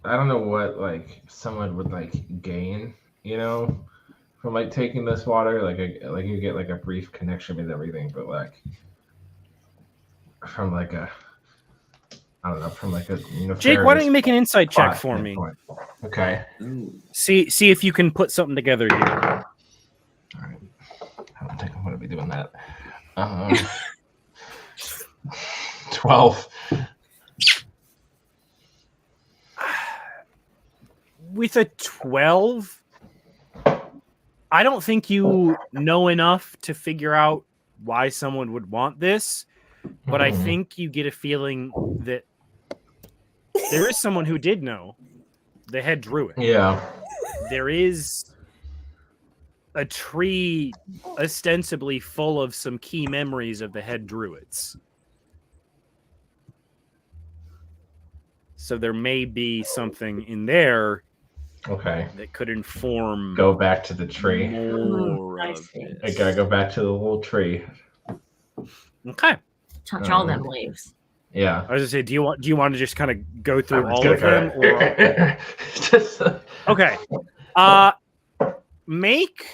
I don't know what like someone would like gain, you know, from like taking this water. Like you get like a brief connection with everything, but like from like a I don't know, from like a Jake, why don't you make an insight check for me? Okay. Ooh. See if you can put something together here. All right. I don't think I'm gonna be doing that. 12. With a 12, I don't think you know enough to figure out why someone would want this, but I think you get a feeling that there is someone who did know, the Head Druid. Yeah. There is a tree ostensibly full of some key memories of the Head Druids. So there may be something in there that could inform. Go back to the tree. More I of see. it. I gotta go back to the little tree. Okay. Touch all them leaves. Yeah. I was gonna say, do you want to just kind of go through all of them? Or... Okay. Make.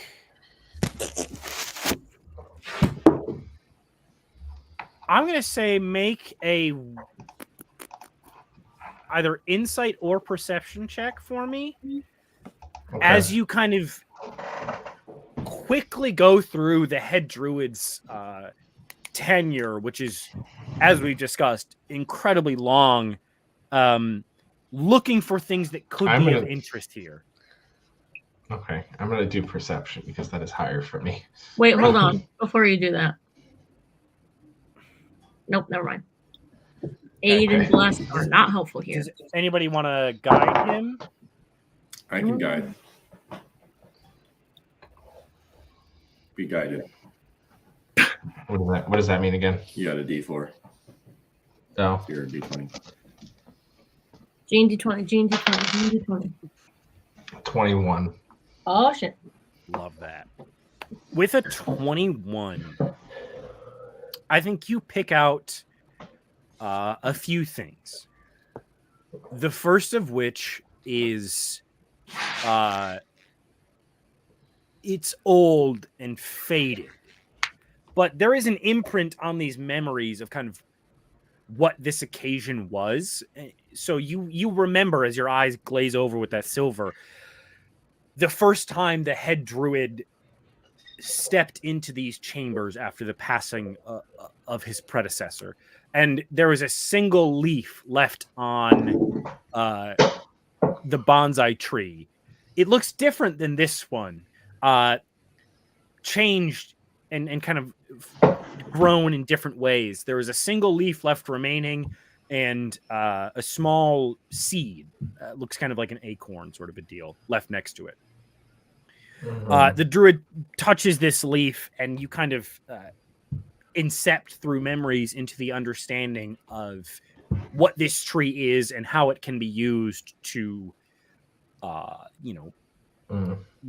I'm gonna say make a either insight or perception check for me as you kind of quickly go through the Head Druid's tenure, which is, as we discussed, incredibly long, looking for things that could be of interest here. Okay, I'm gonna do perception because that is higher for me. Wait, hold on. Before you do that. Nope, never mind. Aid and bless are not helpful here. Does anybody want to guide him? I can guide. Be guided. What does that mean again? You got a D4. Oh. You're a D20. Gene D20, Gene D20, Gene D20. 21. Oh, shit. Love that. With a 21, I think you pick out a few things. The first of which is it's old and faded, but there is an imprint on these memories of kind of what this occasion was. So you remember, as your eyes glaze over with that silver, the first time the Head Druid stepped into these chambers after the passing of his predecessor. And there was a single leaf left on the bonsai tree. It looks different than this one. Changed and kind of grown in different ways. There was a single leaf left remaining and a small seed. Looks kind of like an acorn sort of a deal left next to it. The druid touches this leaf and you kind of incept through memories into the understanding of what this tree is and how it can be used to,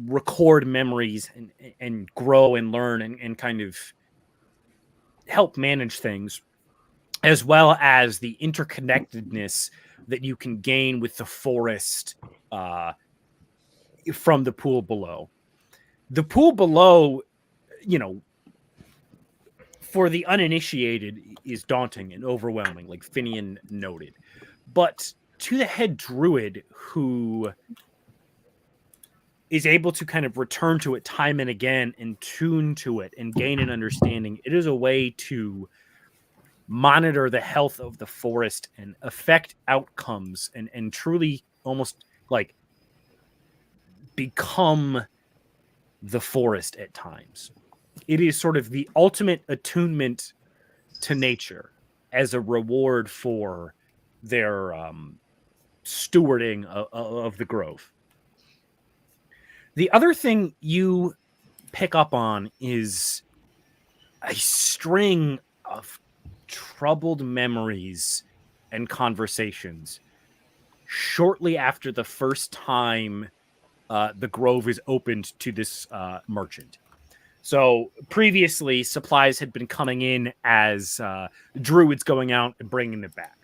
record memories and grow and learn and kind of help manage things, as well as the interconnectedness that you can gain with the forest from the pool below. The pool below, for the uninitiated, is daunting and overwhelming, like Finian noted. But to the Head Druid, who is able to kind of return to it time and again and tune to it and gain an understanding, it is a way to monitor the health of the forest and affect outcomes and truly almost like become the forest at times. It is sort of the ultimate attunement to nature as a reward for their stewarding of the grove. The other thing you pick up on is a string of troubled memories and conversations shortly after the first time the Grove is opened to this merchant. So previously, supplies had been coming in as druids going out and bringing it back.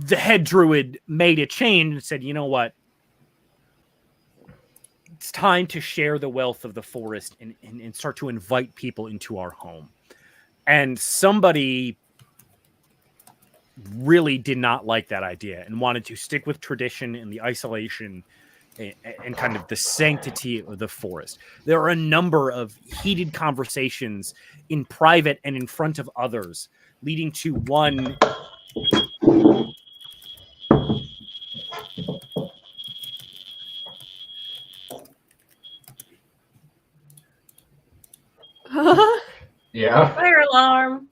The head druid made a change and said, you know what? It's time to share the wealth of the forest and start to invite people into our home. And somebody really did not like that idea and wanted to stick with tradition and the isolation and kind of the sanctity of the forest. There are a number of heated conversations in private and in front of others, leading to one. Yeah. Fire alarm.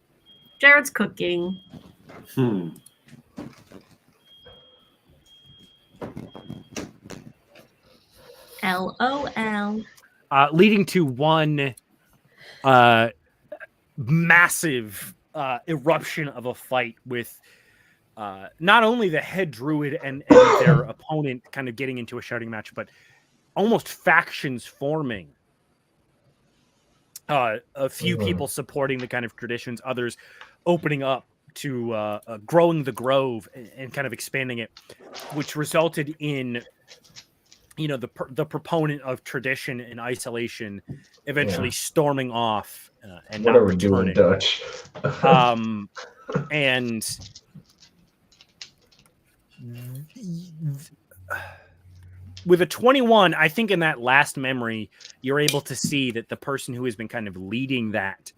Jared's cooking. LOL. Leading to one massive eruption of a fight with not only the head druid and their opponent kind of getting into a shouting match, but almost factions forming. A few people supporting the kind of traditions, others opening up to growing the Grove and kind of expanding it, which resulted in, you know, the proponent of tradition and isolation eventually storming off and what not are we doing, returning. Dutch? And with a 21, I think in that last memory, you're able to see that the person who has been kind of leading that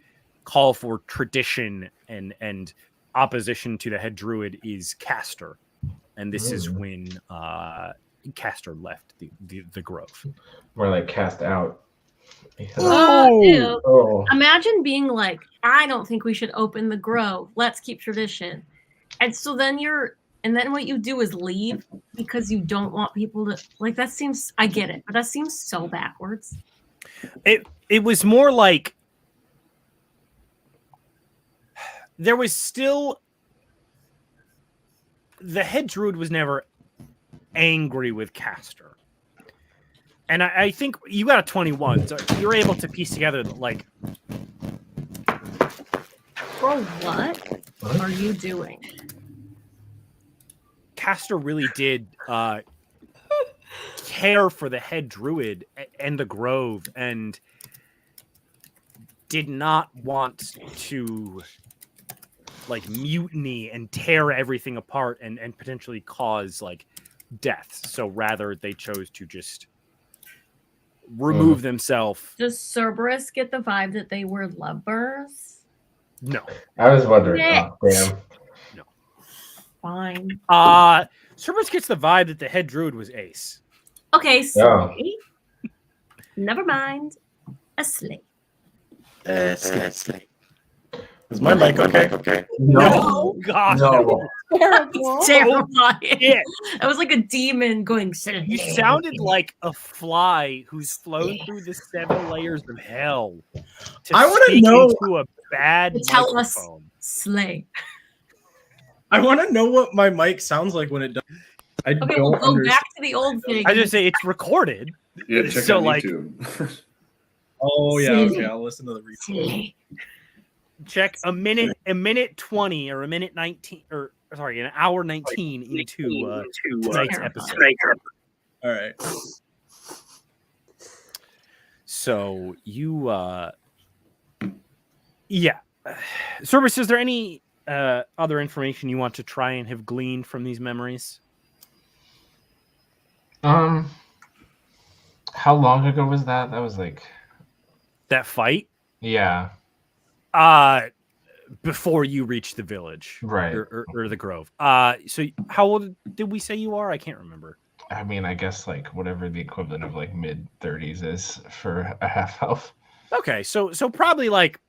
call for tradition and opposition to the head druid is Castor. And this is when Castor left the Grove. More like cast out. Ew. Oh. Imagine being like, I don't think we should open the Grove. Let's keep tradition. And so then then what you do is leave because you don't want people to, like, that seems, I get it, but that seems so backwards. It was more like there was still, the head druid was never angry with Castor. And I think you got a 21, so you're able to piece together, like, Bro, what are you doing? Castor really did care for the head druid and the Grove and did not want to, like, mutiny and tear everything apart and potentially cause, like, deaths. So rather they chose to just remove themselves. Does Cerberus get the vibe that they were lovers? No. I was wondering. Next. Oh, damn. Fine. Cerberus gets the vibe that the head druid was Ace. Okay, Yeah. Slay. Never mind. A Slay. Slay. Is my mic okay? No. God. No. Terrible. Terrifying. Yeah. That was like a demon going, Slay. You sounded like a fly who's flown through the 7 layers of hell to I wanna speak know- into a bad To tell us- microphone. Slay. I want to know what my mic sounds like when it does. I Okay, don't we'll go understand. back to the old thing. I just say it's recorded. Yeah, check So, on like- YouTube. Oh yeah, Slay. okay. I'll listen to the replay. Slay. Check a minute 20 or a minute 19 or sorry, an hour 19 into tonight's episode. All right. So you yeah. Cerberus, is there any other information you want to try and have gleaned from these memories? How long ago was that? That was like, That fight? yeah, Before you reach the village. right. Or the Grove. So how old did we say you are? I can't remember. I mean, I guess like whatever the equivalent of like mid-30s is for a half elf. Okay, so probably like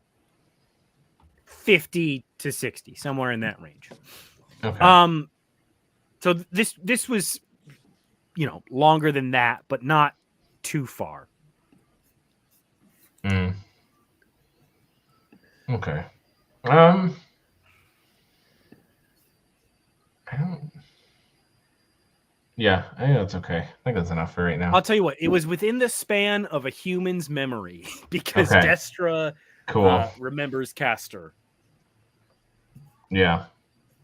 50 to 60, somewhere in that range. Okay. So this was, you know, longer than that, but not too far. Okay. I don't. Yeah, I think that's okay. I think that's enough for right now. I'll tell you what, it was within the span of a human's memory because Okay. Destra Cool. remembers Castor. Yeah.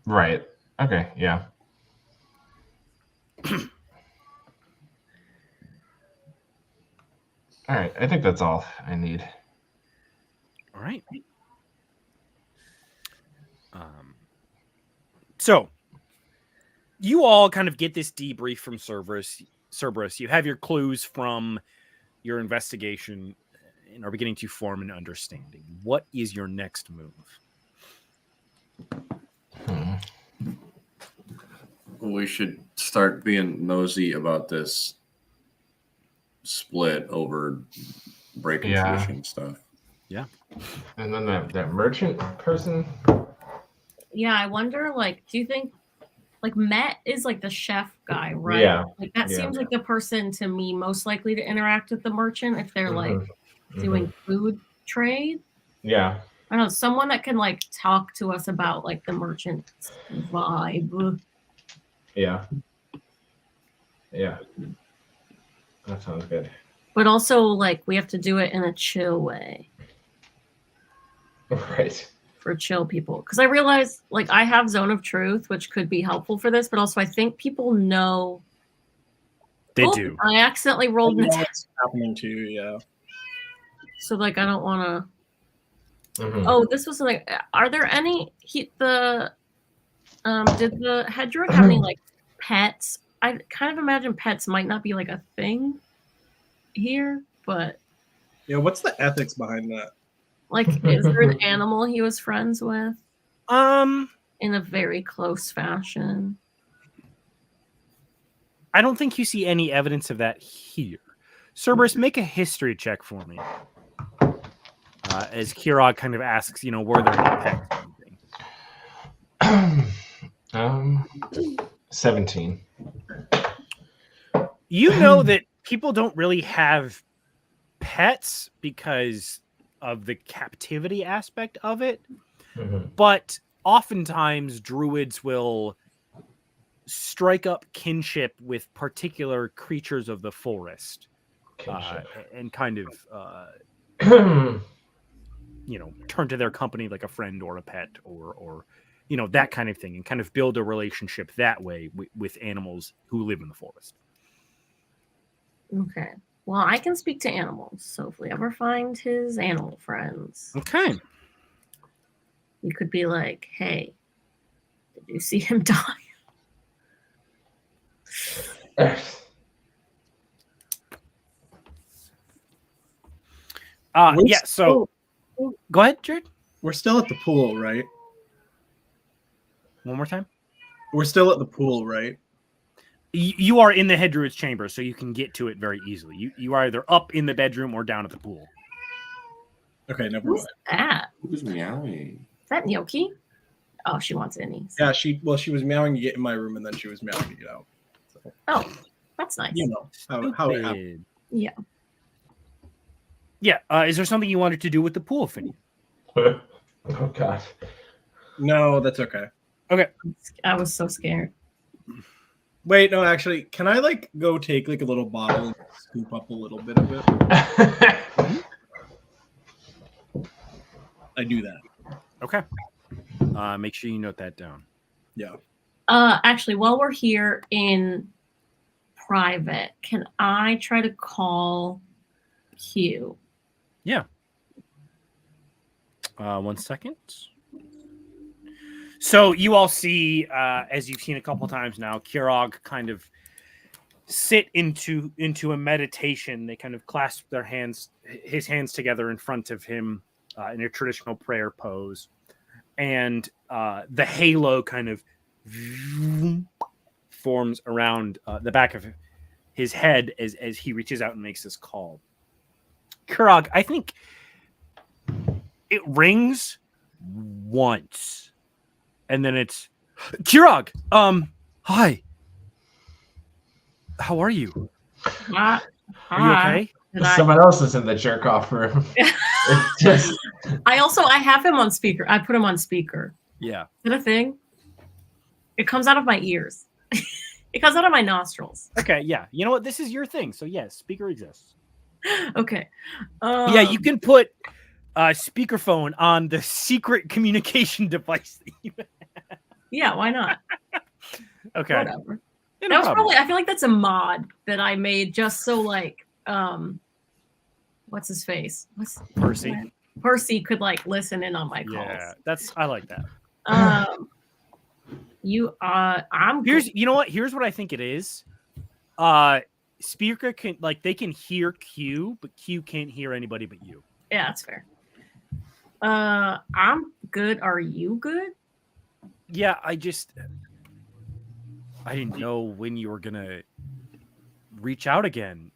Right. Okay. Yeah. All right. I think that's all I need. All right. So you all kind of get this debrief from Cerberus. You have your clues from your investigation and are beginning to form an understanding. What is your next move? We should start being nosy about this split over breaking tradition stuff. Yeah. And then that merchant person. Yeah, I wonder, like, do you think, like, Met is like the chef guy, right? Yeah. Like, that Yeah. seems like the person to me most likely to interact with the merchant if they're like doing food trade. Yeah. I don't know, someone that can like talk to us about like the merchant vibe. Yeah. Yeah. That sounds good. But also, like, we have to do it in a chill way Right. for chill people. Because I realize, like, I have Zone of Truth, which could be helpful for this, but also I think people know. They do. I accidentally rolled an attack. Happening to you, yeah. So, like, I don't want to. Mhm. Oh, this was like. Are there any? Did the Head Druid have any like pets? I kind of imagine pets might not be like a thing here, but Yeah, what's the ethics behind that? like, is there an animal he was friends with in a very close fashion? I don't think you see any evidence of that here. Cerberus, make a history check for me. As Kirog kind of asks, were there any pets? 17. You know that people don't really have pets because of the captivity aspect of it, but oftentimes druids will strike up kinship with particular creatures of the forest and kind of turn to their company like a friend or a pet or that kind of thing, and kind of build a relationship that way with animals who live in the forest. Okay. Well, I can speak to animals, so if we ever find his animal friends, Okay. you could be like, "Hey, did you see him die?" So go ahead, Jared. We're still at the pool, right? One more time. We're still at the pool, right? You are in the Head Druid's chamber, so you can get to it very easily. You are either up in the bedroom or down at the pool. Okay, never Who's mind. that? Who's meowing? Is that Gnocchi? Oh, she wants innies. Yeah, she was meowing to get in my room, and then she was meowing to get out. So, Oh, that's nice. you know how it happened. Yeah. Yeah. Is there something you wanted to do with the pool, Finny? Oh God. No, that's okay. Okay. I was so scared. Wait, no, actually, can I like go take like a little bottle and scoop up a little bit of it? I do that. Okay. Make sure you note that down. Yeah. Actually, while we're here in private, can I try to call Q? Yeah. 1 second. So you all see, as you've seen a couple times now, Kirog kind of sit into a meditation. They kind of clasp his hands together in front of him in a traditional prayer pose, and the halo kind of forms around the back of his head as he reaches out and makes this call. Kirog, I think it rings once. And then it's Kirog. Hi. How are you? Are you okay? Someone else is in the jerk off room. It's just I have him on speaker. I put him on speaker. Yeah. Is that a thing? It comes out of my ears. It comes out of my nostrils. Okay, yeah. You know what? This is your thing. So yes, speaker exists. Okay. Yeah, you can put speakerphone on the secret communication device that you have. Yeah, why not? Okay. Whatever. Yeah, That no was problem. probably, I feel like that's a mod that I made just so like what's his face? Percy. Percy could like listen in on my calls. Yeah, I like that. I'm You know what? Here's what I think it is. Speaker can they can hear Q, but Q can't hear anybody but you. Yeah, that's fair. I'm good. Are you good? Yeah, I didn't know when you were gonna reach out again.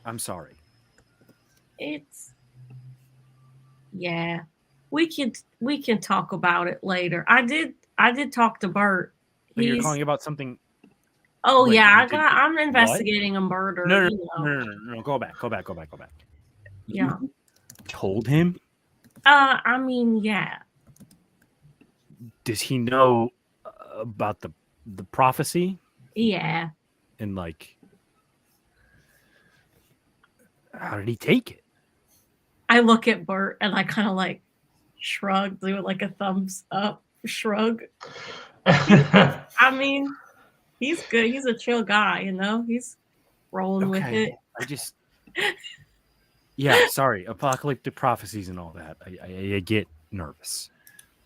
I'm sorry. Yeah. We can talk about it later. I did talk to Bert. But you're calling about something. Oh Wait, yeah, I'm investigating what? a murder. No. Go back. Yeah. You told him? I mean, yeah. Does he know about the prophecy? Yeah. And how did he take it? I look at Bert and I kind of like shrug, do like a thumbs up shrug. I mean, he's good. He's a chill guy, He's rolling with it. Yeah, sorry. Apocalyptic prophecies and all that. I get nervous.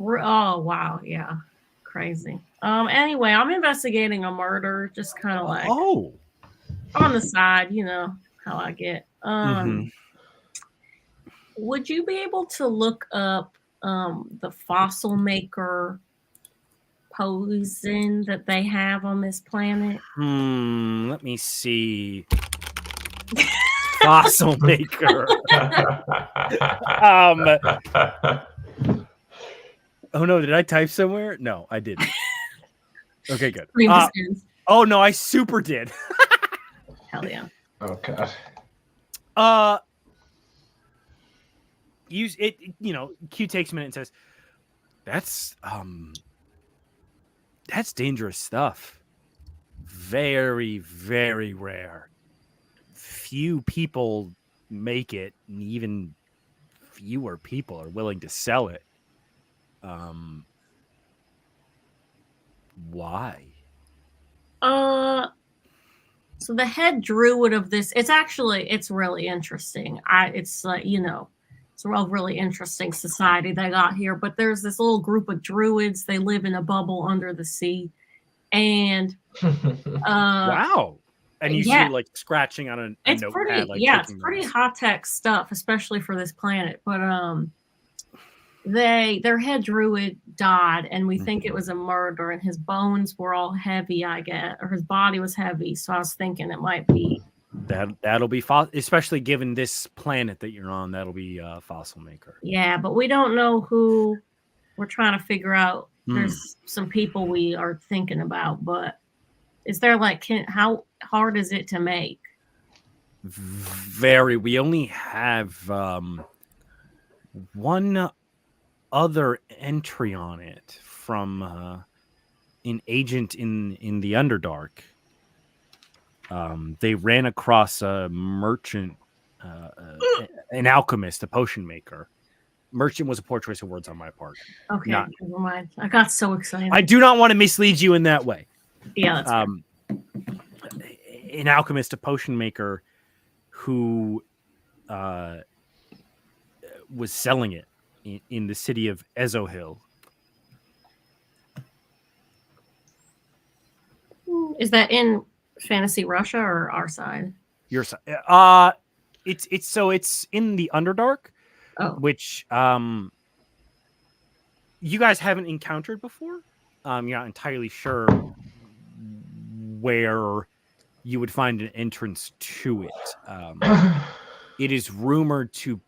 Oh wow, yeah, crazy. Anyway, I'm investigating a murder, just kind of like on the side, how I get. Would you be able to look up the fossil maker poison that they have on this planet? Let me see. Fossil maker. Oh no, did I type somewhere? No, I didn't. Okay, good. Oh no, I super did. Hell yeah. Oh god. Use it, Q takes a minute and says, that's dangerous stuff. Very, very rare. Few people make it, and even fewer people are willing to sell it. Why? So the head druid of this, it's really interesting. It's like, it's a really interesting society they got here, but there's this little group of druids. They live in a bubble under the sea. And wow. And you see scratching on a it's notepad. Pretty, it's pretty high tech stuff, especially for this planet. But their head druid died, and we think it was a murder, and his bones were all heavy, I guess, or his body was heavy. So I was thinking it might be that'll be especially given this planet that you're on. That'll be fossil maker. Yeah, but we don't know who. We're trying to figure out. There's some people we are thinking about, but is there how hard is it to make? Very. We only have one other entry on it from an agent in the Underdark. They ran across a merchant, an alchemist, a potion maker. Merchant was a poor choice of words on my part. Okay, never mind. I got so excited. I do not want to mislead you in that way. Yeah, that's an alchemist, a potion maker, who was selling it in the city of Ezohill. Is that in fantasy Russia or our side? Your side. It's in the Underdark, which you guys haven't encountered before. You're not entirely sure where you would find an entrance to it. It is rumored to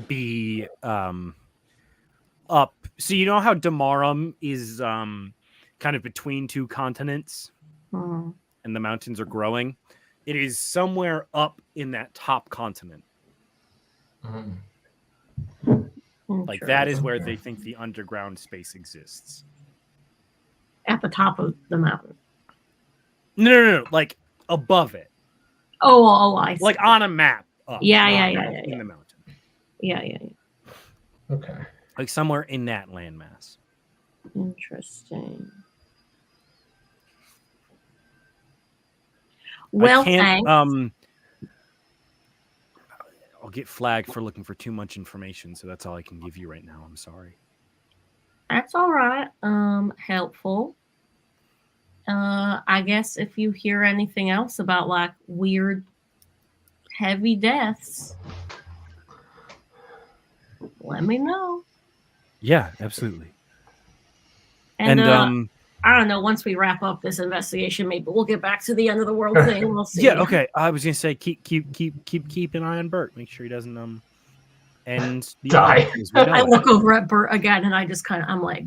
be up. So you know how Demarum is kind of between two continents, Hmm. and the mountains are growing. It is somewhere up in that top continent. Like that is where they think the underground space exists. At the top of the mountain. No. Like above it. Oh, I see. Like on a map. Up, Yeah, not yeah. in the mountain. Yeah. Okay. Like somewhere in that landmass. Interesting. Well, I can't, thanks. I'll get flagged for looking for too much information, so that's all I can give you right now. I'm sorry. That's all right. Helpful. I guess if you hear anything else about like weird, heavy deaths, let me know. Yeah, absolutely. And, And I don't know. Once we wrap up this investigation, maybe we'll get back to the end of the world thing. We'll see. yeah, okay. I was gonna say keep an eye on Bert. Make sure he doesn't and Die. I look over at Bert again, and I just I'm like,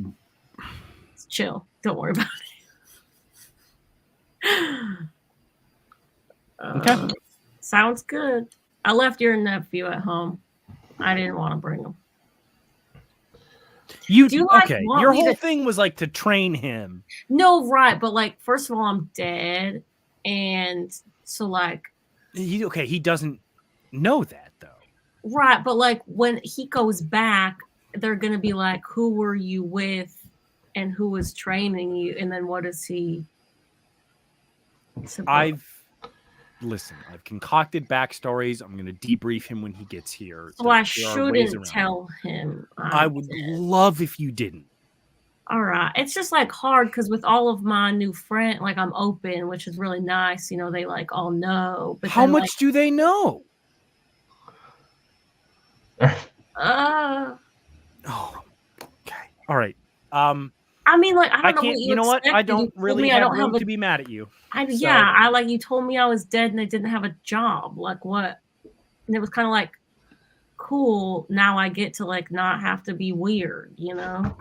chill. Don't worry about it. Okay. Sounds good. I left your nephew at home. I didn't want to bring him. You Do you, like, okay? want Your me whole to- thing was like to train him. No, right, but like, first of all, I'm dead, and so like, He doesn't know that though. right, but like when he goes back, they're gonna be like, "Who were you with, and who was training you, and then what is he?" I've concocted backstories. I'm going to debrief him when he gets here. So I there are ways shouldn't around tell him. I would love if you didn't. All right. It's just like hard because with all of my new friends, like I'm open, which is really nice. You know, they like all know. But How then, much do they know? Oh, okay. All right. I mean, like I don't I know can't. what You know what? I expected. You don't told really me have I don't room have to be mad at you. Yeah, I like you told me I was dead and I didn't have a job. Like what? And it was kind of like, cool. Now I get to like not have to be weird, you know?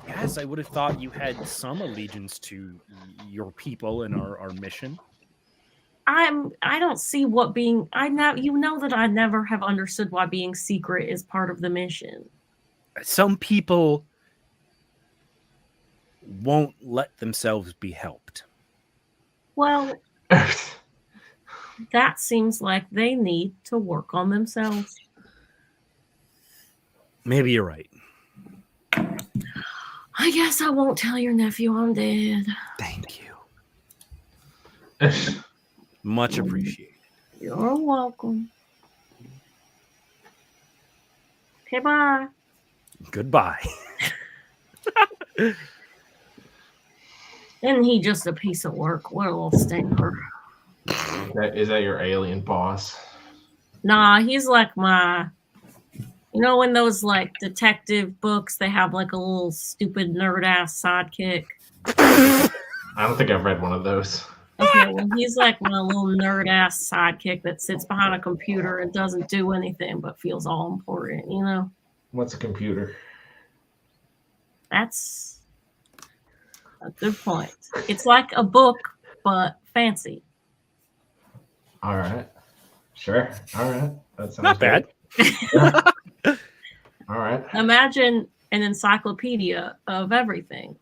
Yes, I would have thought you had some allegiance to your people and our mission. I don't see what being you know that I never have understood why being secret is part of the mission. Some people won't let themselves be helped. Well, that seems like they need to work on themselves. Maybe you're right. I guess I won't tell your nephew I'm dead. Thank you. Much appreciated. You're welcome. Okay, bye. Goodbye. Isn't he just a piece of work? What a little stinker. Is that your alien boss? Nah, he's like my... You know in those like detective books, they have like a little stupid nerd-ass sidekick? I don't think I've read one of those. Okay, well, he's like my little nerd-ass sidekick that sits behind a computer and doesn't do anything but feels all important, you know? What's a computer? That's a good point. It's like a book, but fancy. All right. Sure. All right. That sounds Not bad. All right. Imagine an encyclopedia of everything.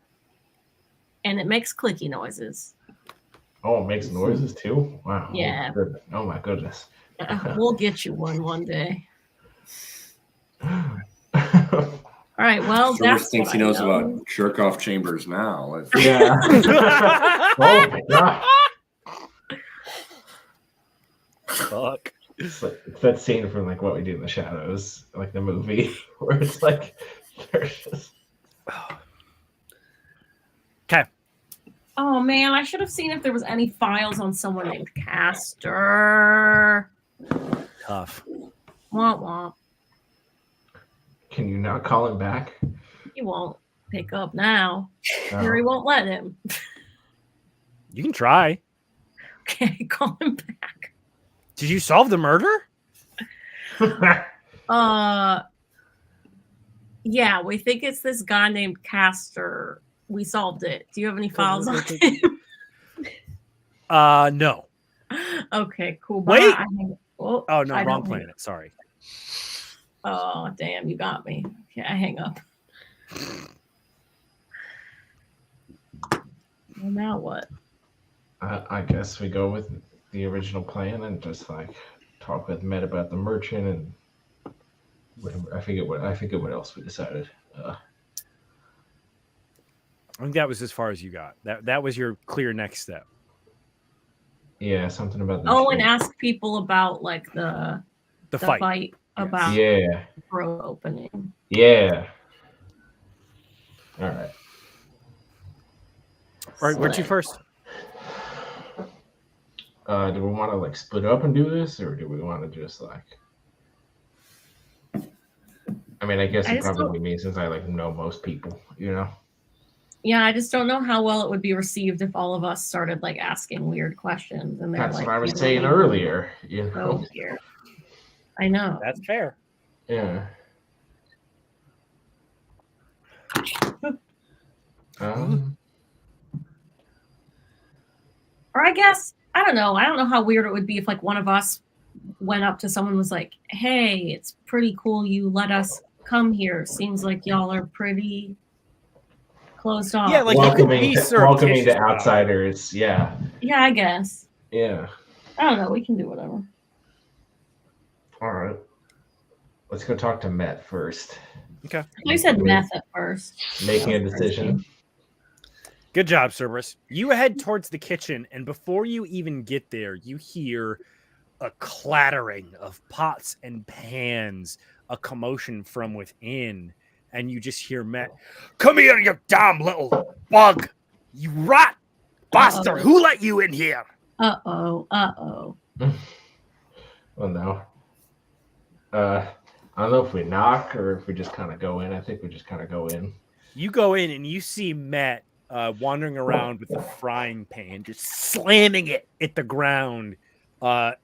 And it makes clicky noises. Oh, it makes noises too? Wow. Yeah. Oh my goodness. We'll get you one day. All right, well, George that's thinks what he knows I know. about jerk off chambers now. Yeah. Oh my god. Fuck. It's that scene from like What We Do in the Shadows, like the movie, where it's like there's just Okay. Oh man, I should have seen if there was any files on someone named Castor. Tough. Womp womp. Can you not call him back? He won't pick up now. No. Harry won't let him. You can try. Okay, call him back. Did you solve the murder? Yeah, we think it's this guy named Castor. we solved it. Do you have any files on him? No. Okay, cool. Wait. Oh no, I wrong don't- planet. Sorry. Oh, damn, you got me. Okay, I hang up. Well, now what? I guess we go with the original plan and just like talk with Met about the merchant and whatever. I forget what else we decided. I think that was as far as you got. That was your clear next step. Yeah, something about the Oh, and ask people about like the fight. Yes. About Yeah. the throat opening. Yeah. All right. All right, where'd you first? Do we want to like split up and do this, or do we want to just like? I mean, I guess it probably means since I like know most people, you know. Yeah, I just don't know how well it would be received if all of us started like asking weird questions. And That's like, what I was saying earlier. You know. Here. I know. That's fair. Yeah. Or I guess I don't know. I don't know how weird it would be if like one of us went up to someone and was like, "Hey, it's pretty cool you let us come here. Seems like y'all are pretty closed off." Yeah, like welcoming to outsiders. Yeah. Yeah, I guess. Yeah. I don't know. We can do whatever. All right. Let's go talk to Met first. Okay. I said meth at first. Making a decision. Good job, Cerberus. You head towards the kitchen, and before you even get there, you hear a clattering of pots and pans, a commotion from within, and you just hear Matt, "Come here, you damn little bug! You rat bastard! Who let you in here?" Uh-oh. Well, no. I don't know if we knock or if we just kind of go in. I think we just kind of go in. You go in, and you see Matt wandering around with the frying pan, just slamming it at the ground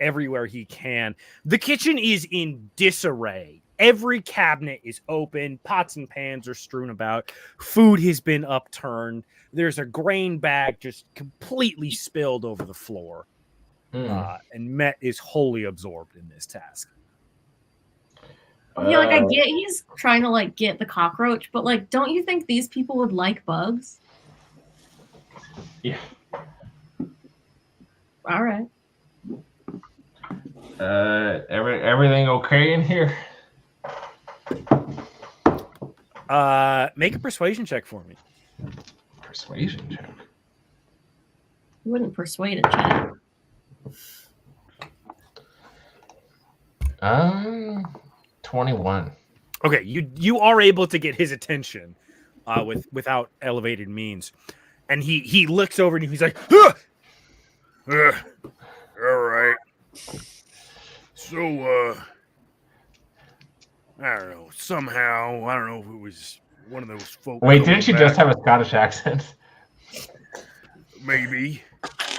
everywhere he can. The kitchen is in disarray. Every cabinet is open. Pots and pans are strewn about. Food has been upturned. There's a grain bag just completely spilled over the floor. And Met is wholly absorbed in this task. Yeah, like I get he's trying to like get the cockroach, but like, don't you think these people would like bugs? Yeah. All right. Everything okay in here? Make a persuasion check for me. Persuasion check. You wouldn't persuade a chat. 21. Okay, you are able to get his attention without elevated means. And he looks over and he's like, all right. So, I don't know. Somehow, I don't know if it was one of those folks. Wait, didn't you just have a Scottish accent? Maybe.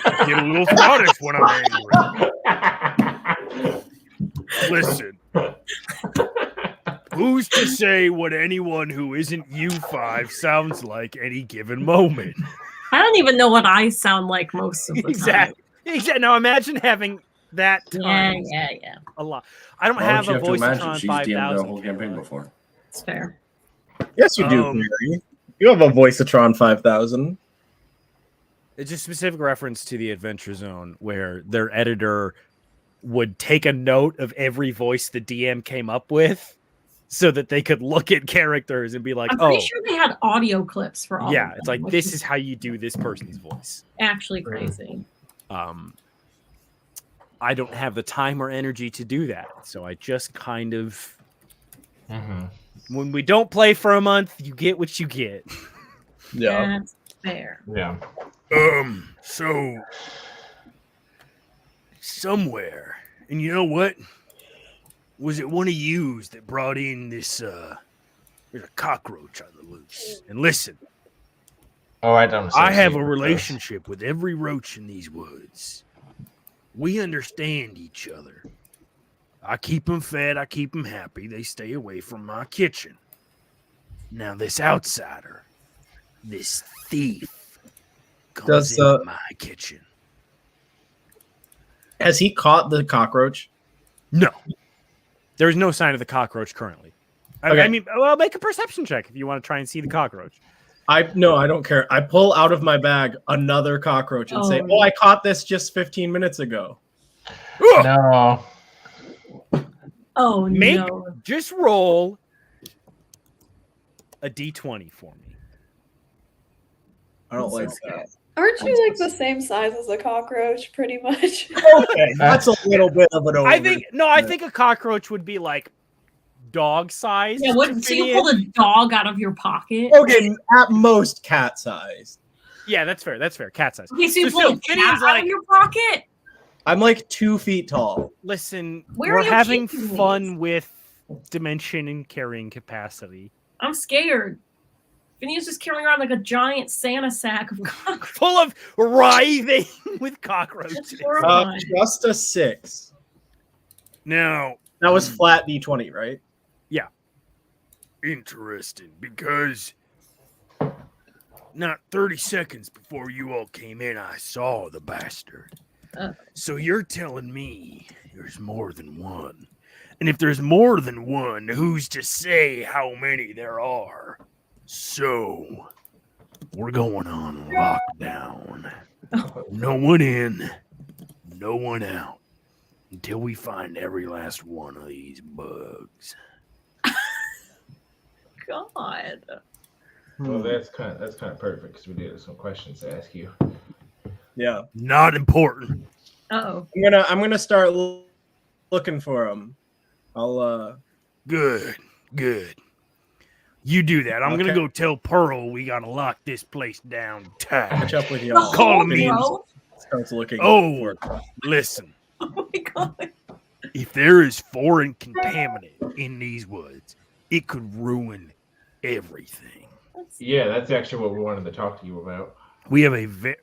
I get a little Scottish when I'm angry. Listen. Who's to say what anyone who isn't U5 sounds like any given moment? I don't even know what I sound like most of the time. Exactly. Now imagine having that time. Yeah. A lot. I don't have a Voicetron She's DM'd the 5000. whole campaign before. It's fair. Yes, you do, Mary. You have a Voicetron 5000. It's a specific reference to the Adventure Zone where their editor would take a note of every voice the DM came up with so that they could look at characters and be like, I'm pretty sure they had audio clips for all of them, it's like, this is how you do this person's voice. Actually crazy. I don't have the time or energy to do that. So I just kind of, when we don't play for a month, you get what you get. Yeah. That's fair. Yeah. So somewhere, and you know what? Was it one of yous that brought in this, there's a cockroach on the loose. And listen. Oh, I don't. I have a relationship with every roach in these woods. We understand each other. I keep them fed. I keep them happy. They stay away from my kitchen. Now, this outsider, This thief comes Does, into my kitchen. Has he caught the cockroach? No. There's no sign of the cockroach currently. Okay. I mean, well, make a perception check if you want to try and see the cockroach. No, I don't care. I pull out of my bag another cockroach and say, Oh. "Oh, I caught this just 15 minutes ago." No. Oh Make no! just roll a d20 for me. I don't like This is that. Aren't you like the same size as a cockroach, pretty much? Okay, that's a little bit of an over. I think a cockroach would be like dog size. Yeah, what? So you pulled a dog out of your pocket? Okay, at most cat size. Yeah, that's fair. That's fair. Cat size. Okay, so you So pulled a still, cat Finian's out like- of your pocket? I'm like 2 feet tall. Listen, Where are we're you having keeping fun these? with dimension and carrying capacity. I'm scared. Phineas just carrying around like a giant Santa sack of cockroaches. Full of writhing with cockroaches. That's horrifying. Just a 6. Now, That was flat D20, right? interesting, because not 30 seconds before you all came in, I saw the bastard. So you're telling me there's more than one. And if there's more than one, who's to say how many there are? So, we're going on lockdown. No one in, no one out, until we find every last one of these bugs. God. Well, that's kind of perfect because we do have some questions to ask you. Yeah. Not important. Uh-oh. I'm gonna start looking for him. I'll Good. You do that. I'm Okay. gonna go tell Pearl we gotta lock this place down tight. catch up with The y'all. Call whole him in. grove? Starts looking. Oh, for listen. Oh my God. If there is foreign contaminant in these woods, it could ruin everything. Yeah, that's actually what we wanted to talk to you about. We have a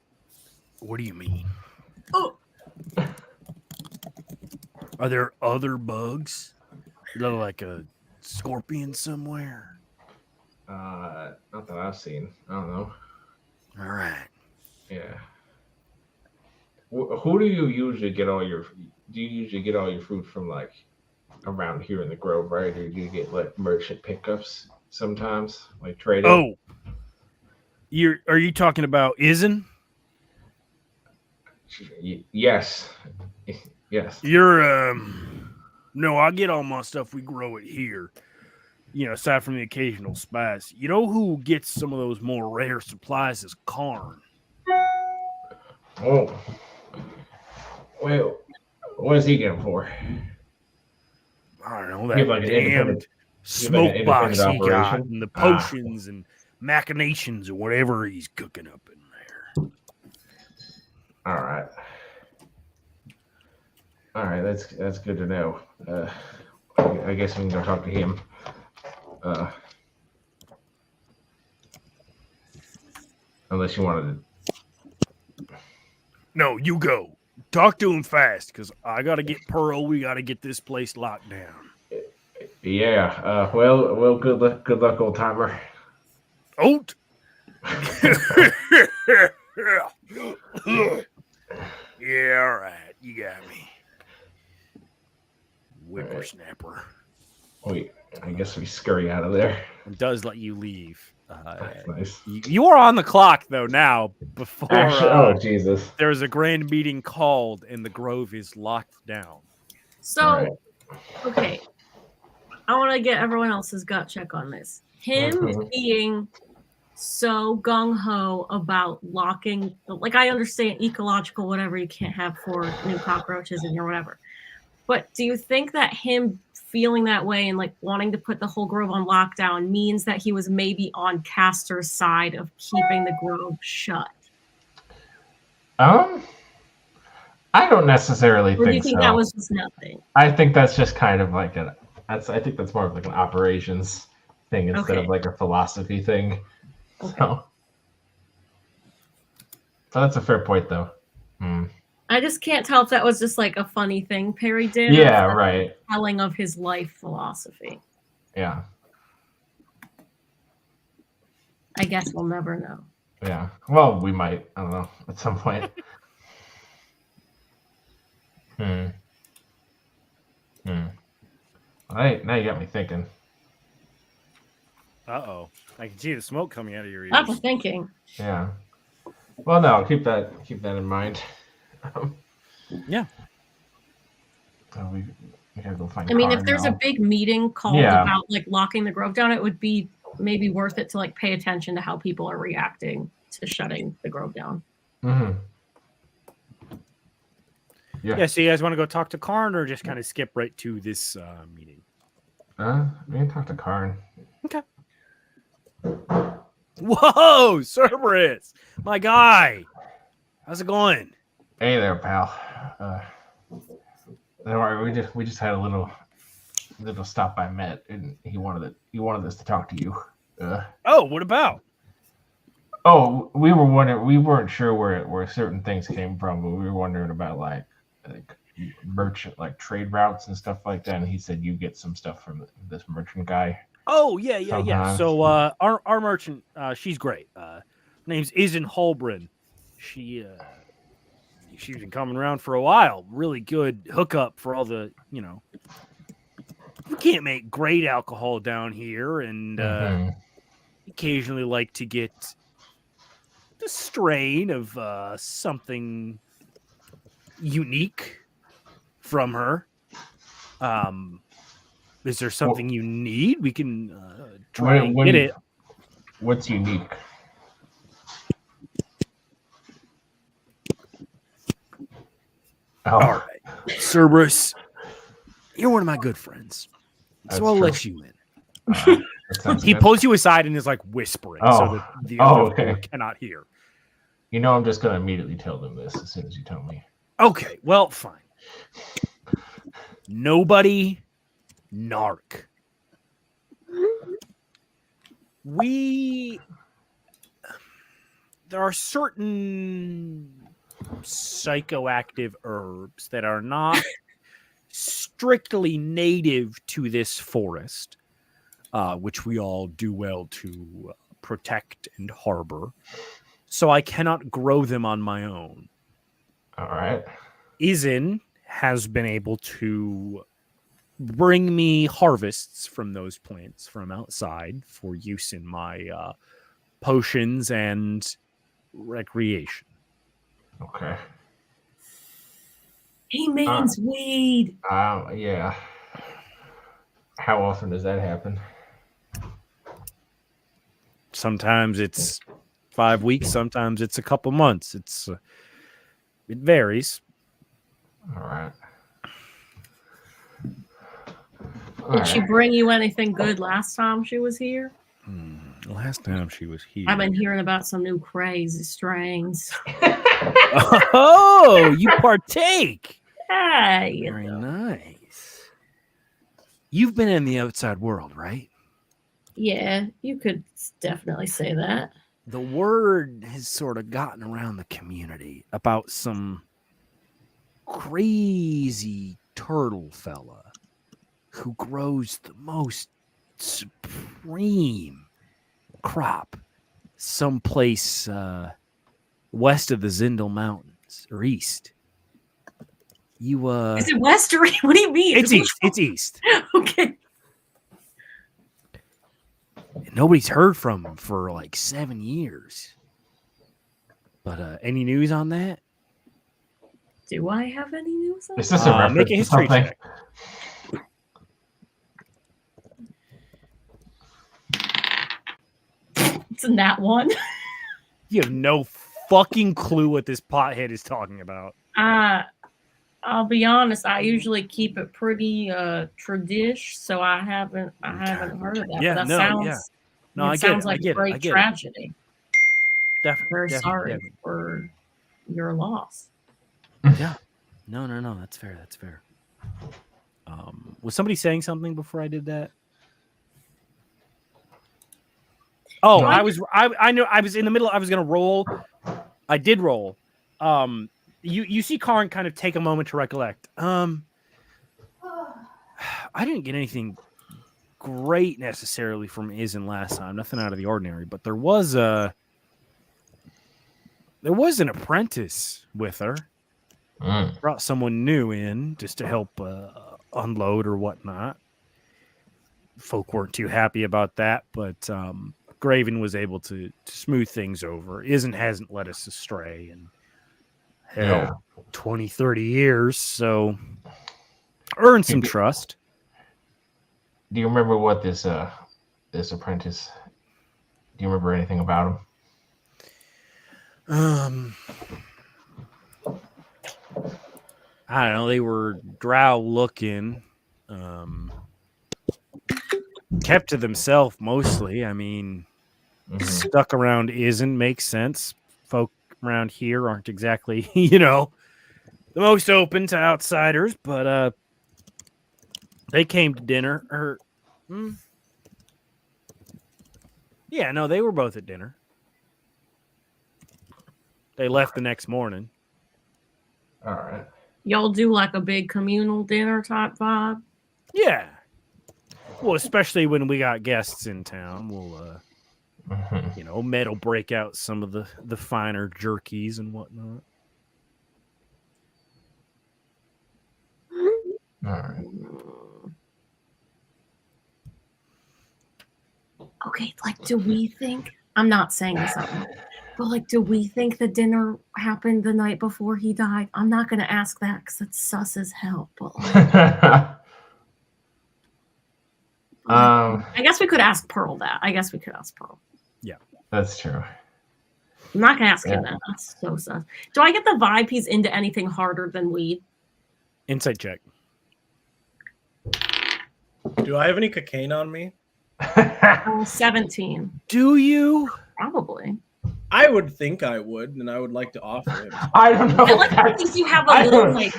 What do you mean? Oh. Are there other bugs? Like a scorpion somewhere? Not that I've seen. I don't know. All right. Yeah. Who do you usually get all your? Do you usually get all your food from like around here in the Grove, right? Or do you get like merchant pickups sometimes, like trading? Oh, are you talking about Izen? Yes. Yes. You're no, I get all my stuff. We grow it here. You know, aside from the occasional spice. You know who gets some of those more rare supplies is Karn. Oh. Well, what is he getting for? I don't know, You have that like an damned independent- smoke an box he independent got operation? and the potions and machinations or whatever he's cooking up in there. All right. All right, that's good to know. I guess we can go talk to him. Unless you wanted to. No, you go. Talk to him fast, because I got to get Pearl. We got to get this place locked down. Yeah. Well. Good luck, old timer. Oat. Yeah, all right. You got me. Whippersnapper. Wait, I guess we scurry out of there. It does let you leave. That's nice. You are on the clock, though, now. Before Actually, Jesus. there's a grand meeting called and the Grove is locked down. So, All right. okay. I want to get everyone else's gut check on this. Him Mhm. being so gung-ho about locking, like I understand ecological, whatever, you can't have 4 new cockroaches in here, whatever. But do you think that him feeling that way and like wanting to put the whole Grove on lockdown means that he was maybe on Castor's side of keeping the Grove shut? I don't necessarily Or do you think think so. that was just nothing? I think that's just kind of like I think that's more of like an operations thing instead Okay. of like a philosophy thing. Okay. So, but that's a fair point, though. I just can't tell if that was just like a funny thing Perry did. Yeah, or if right. that's telling of his life philosophy. Yeah. I guess we'll never know. Yeah. Well, we might. I don't know. At some point. All right. Now you got me thinking. Uh-oh. I can see the smoke coming out of your ears. That's thinking. Yeah. Well, no. Keep that in mind. Yeah. We gotta go find. I mean, if Karn there's now. a big meeting called about like locking the grove down, it would be maybe worth it to like pay attention to how people are reacting to shutting the grove down. Mm-hmm. Yeah. So you guys want to go talk to Karn or just kind of skip right to this meeting? We can talk to Karn. Okay. Whoa, Cerberus, my guy. How's it going? Hey there, pal. Don't worry, we just had a little stop by Met, and he wanted us to talk to you. Oh, what about? Oh, we were wondering. We weren't sure where certain things came from, but we were wondering about like merchant, like trade routes and stuff like that. And he said you get some stuff from this merchant guy. Oh, yeah. Sometimes. So our merchant, she's great. Her name's Isin Holbrin. She's been coming around for a while. Really good hookup for all the, we can't make great alcohol down here, and occasionally like to get the strain of something unique from her. Is there something you need? We can try and get it. What's unique? All right. Cerberus, you're one of my good friends. So I'll let you in. He pulls you aside and is like whispering so that the other four cannot hear. I'm just going to immediately tell them this as soon as you tell me. Okay, well, fine. Nobody narc. There are certain psychoactive herbs that are not strictly native to this forest, which we all do well to protect and harbor. So I cannot grow them on my own. All right. Isin has been able to bring me harvests from those plants from outside for use in my potions and recreation. Okay. He means weed. Yeah. How often does that happen? Sometimes it's 5 weeks. Sometimes it's a couple months. It varies. All right. Did she bring you anything good last time she was here? Last time she was here. I've been hearing about some new crazy strains. Oh, you partake. Hey, Very nice. You've been in the outside world, right? Yeah, you could definitely say that. The word has sort of gotten around the community about some crazy turtle fella who grows the most supreme crop someplace west of the Zindel Mountains or east. Is it west or what do you mean? It's east. It's east. Okay. Nobody's heard from him for like 7 years. But any news on that? Do I have any news on Is this a reference make a to history something? check. It's in that one. You have no fucking clue what this pothead is talking about. I'll be honest. I usually keep it pretty tradish, so I haven't heard of that. Yeah, but that no, sounds, yeah. No, I get sounds it. like I get a great it. I get tragedy. It. Definitely. Very definitely, sorry definitely. for your loss. Yeah. No. That's fair. That's fair. Was somebody saying something before I did that? Oh, No. I know I was in the middle. I was gonna roll. I did roll. You see Karn kind of take a moment to recollect. I didn't get anything great necessarily from Izen last time. Nothing out of the ordinary, but there was an apprentice with her. Brought someone new in just to help unload or whatnot. Folk weren't too happy about that, but Graven was able to smooth things over. Izen hasn't led us astray in 20, 30 years, so earned some trust. Do you remember what this apprentice? Do you remember anything about him? I don't know. They were drow looking. Kept to themselves mostly. I mean, stuck around makes sense. Folk around here aren't exactly, the most open to outsiders, but they came to dinner. Yeah, no, they were both at dinner. They left the next morning. All right. Y'all do like a big communal dinner type vibe? Yeah. Well, especially when we got guests in town, we'll, Med will break out some of the finer jerkies and whatnot. All right. Okay, like, do we think? I'm not saying this out loud, but like, do we think the dinner happened the night before he died? I'm not going to ask that because it's sus as hell. But like, I guess we could ask Pearl that. Yeah, that's true. I'm not going to ask him that. That's so sus. Do I get the vibe he's into anything harder than weed? Insight check. Do I have any cocaine on me? 17. Do you? Probably. I would think I would, and I would like to offer him. I don't know. I think you have a little like,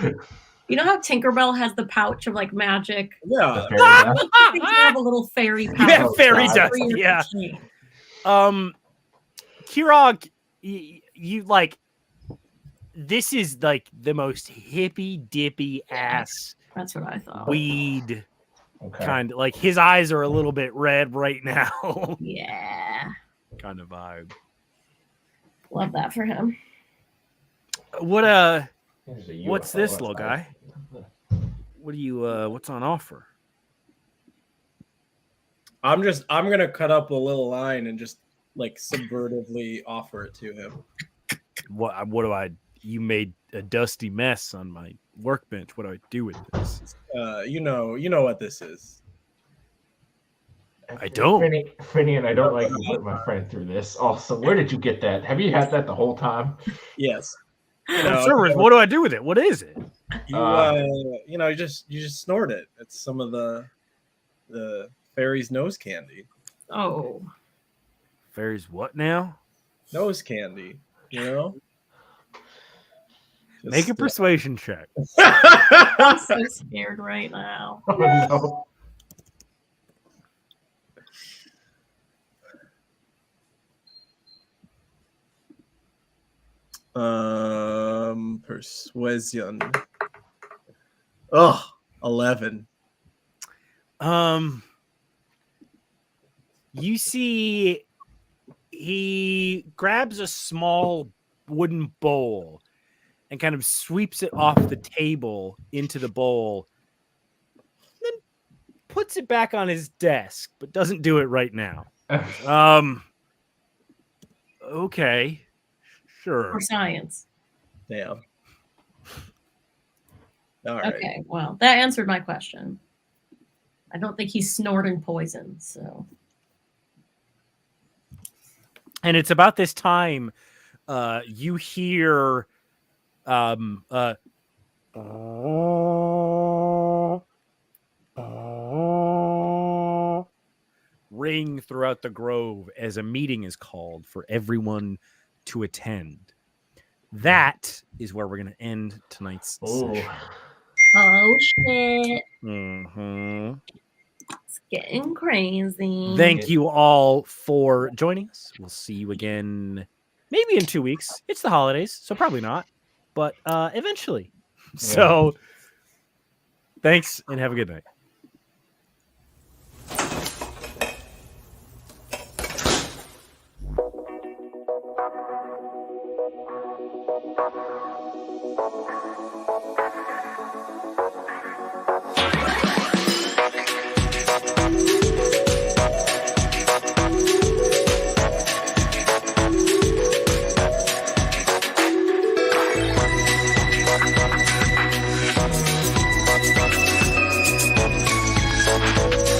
you know how Tinkerbell has the pouch of like magic? Yeah. I think you have a little fairy pouch. Yeah, fairy for dust. your Yeah. cocaine. Kirog, you like. This is like the most hippy dippy ass. That's what I thought. Weed. Okay. Kind of like his eyes are a little bit red right now. Yeah. Kind of vibe. Love that for him. What Here's a what's UFO this little outside. guy? What do you what's on offer? I'm gonna cut up a little line and just like subvertively offer it to him. What do I you made a dusty mess on my workbench. What do I do with this? You know what this is. I don't. Finian, I don't like you put my friend through this. Also, where did you get that? Have you had that the whole time? Yes. Servers, what do I do with it? What is it? You just snort it. It's some of the fairy's nose candy. Oh. Fairies what now? Nose candy, Make a persuasion check. I'm so scared right now. Oh, no. Persuasion. Oh, 11. You see he grabs a small wooden bowl and kind of sweeps it off the table into the bowl, then puts it back on his desk, but doesn't do it right now. Okay. Sure. For science. Damn. All right. Okay, well, that answered my question. I don't think he's snorting poison, so. And it's about this time you hear ring throughout the grove as a meeting is called for everyone to attend. That is where we're going to end tonight's session. Oh, shit. Mm-hmm. It's getting crazy. Thank you all for joining us. We'll see you again maybe in 2 weeks. It's the holidays, so probably not, but eventually. Yeah. So thanks and have a good night. Bye.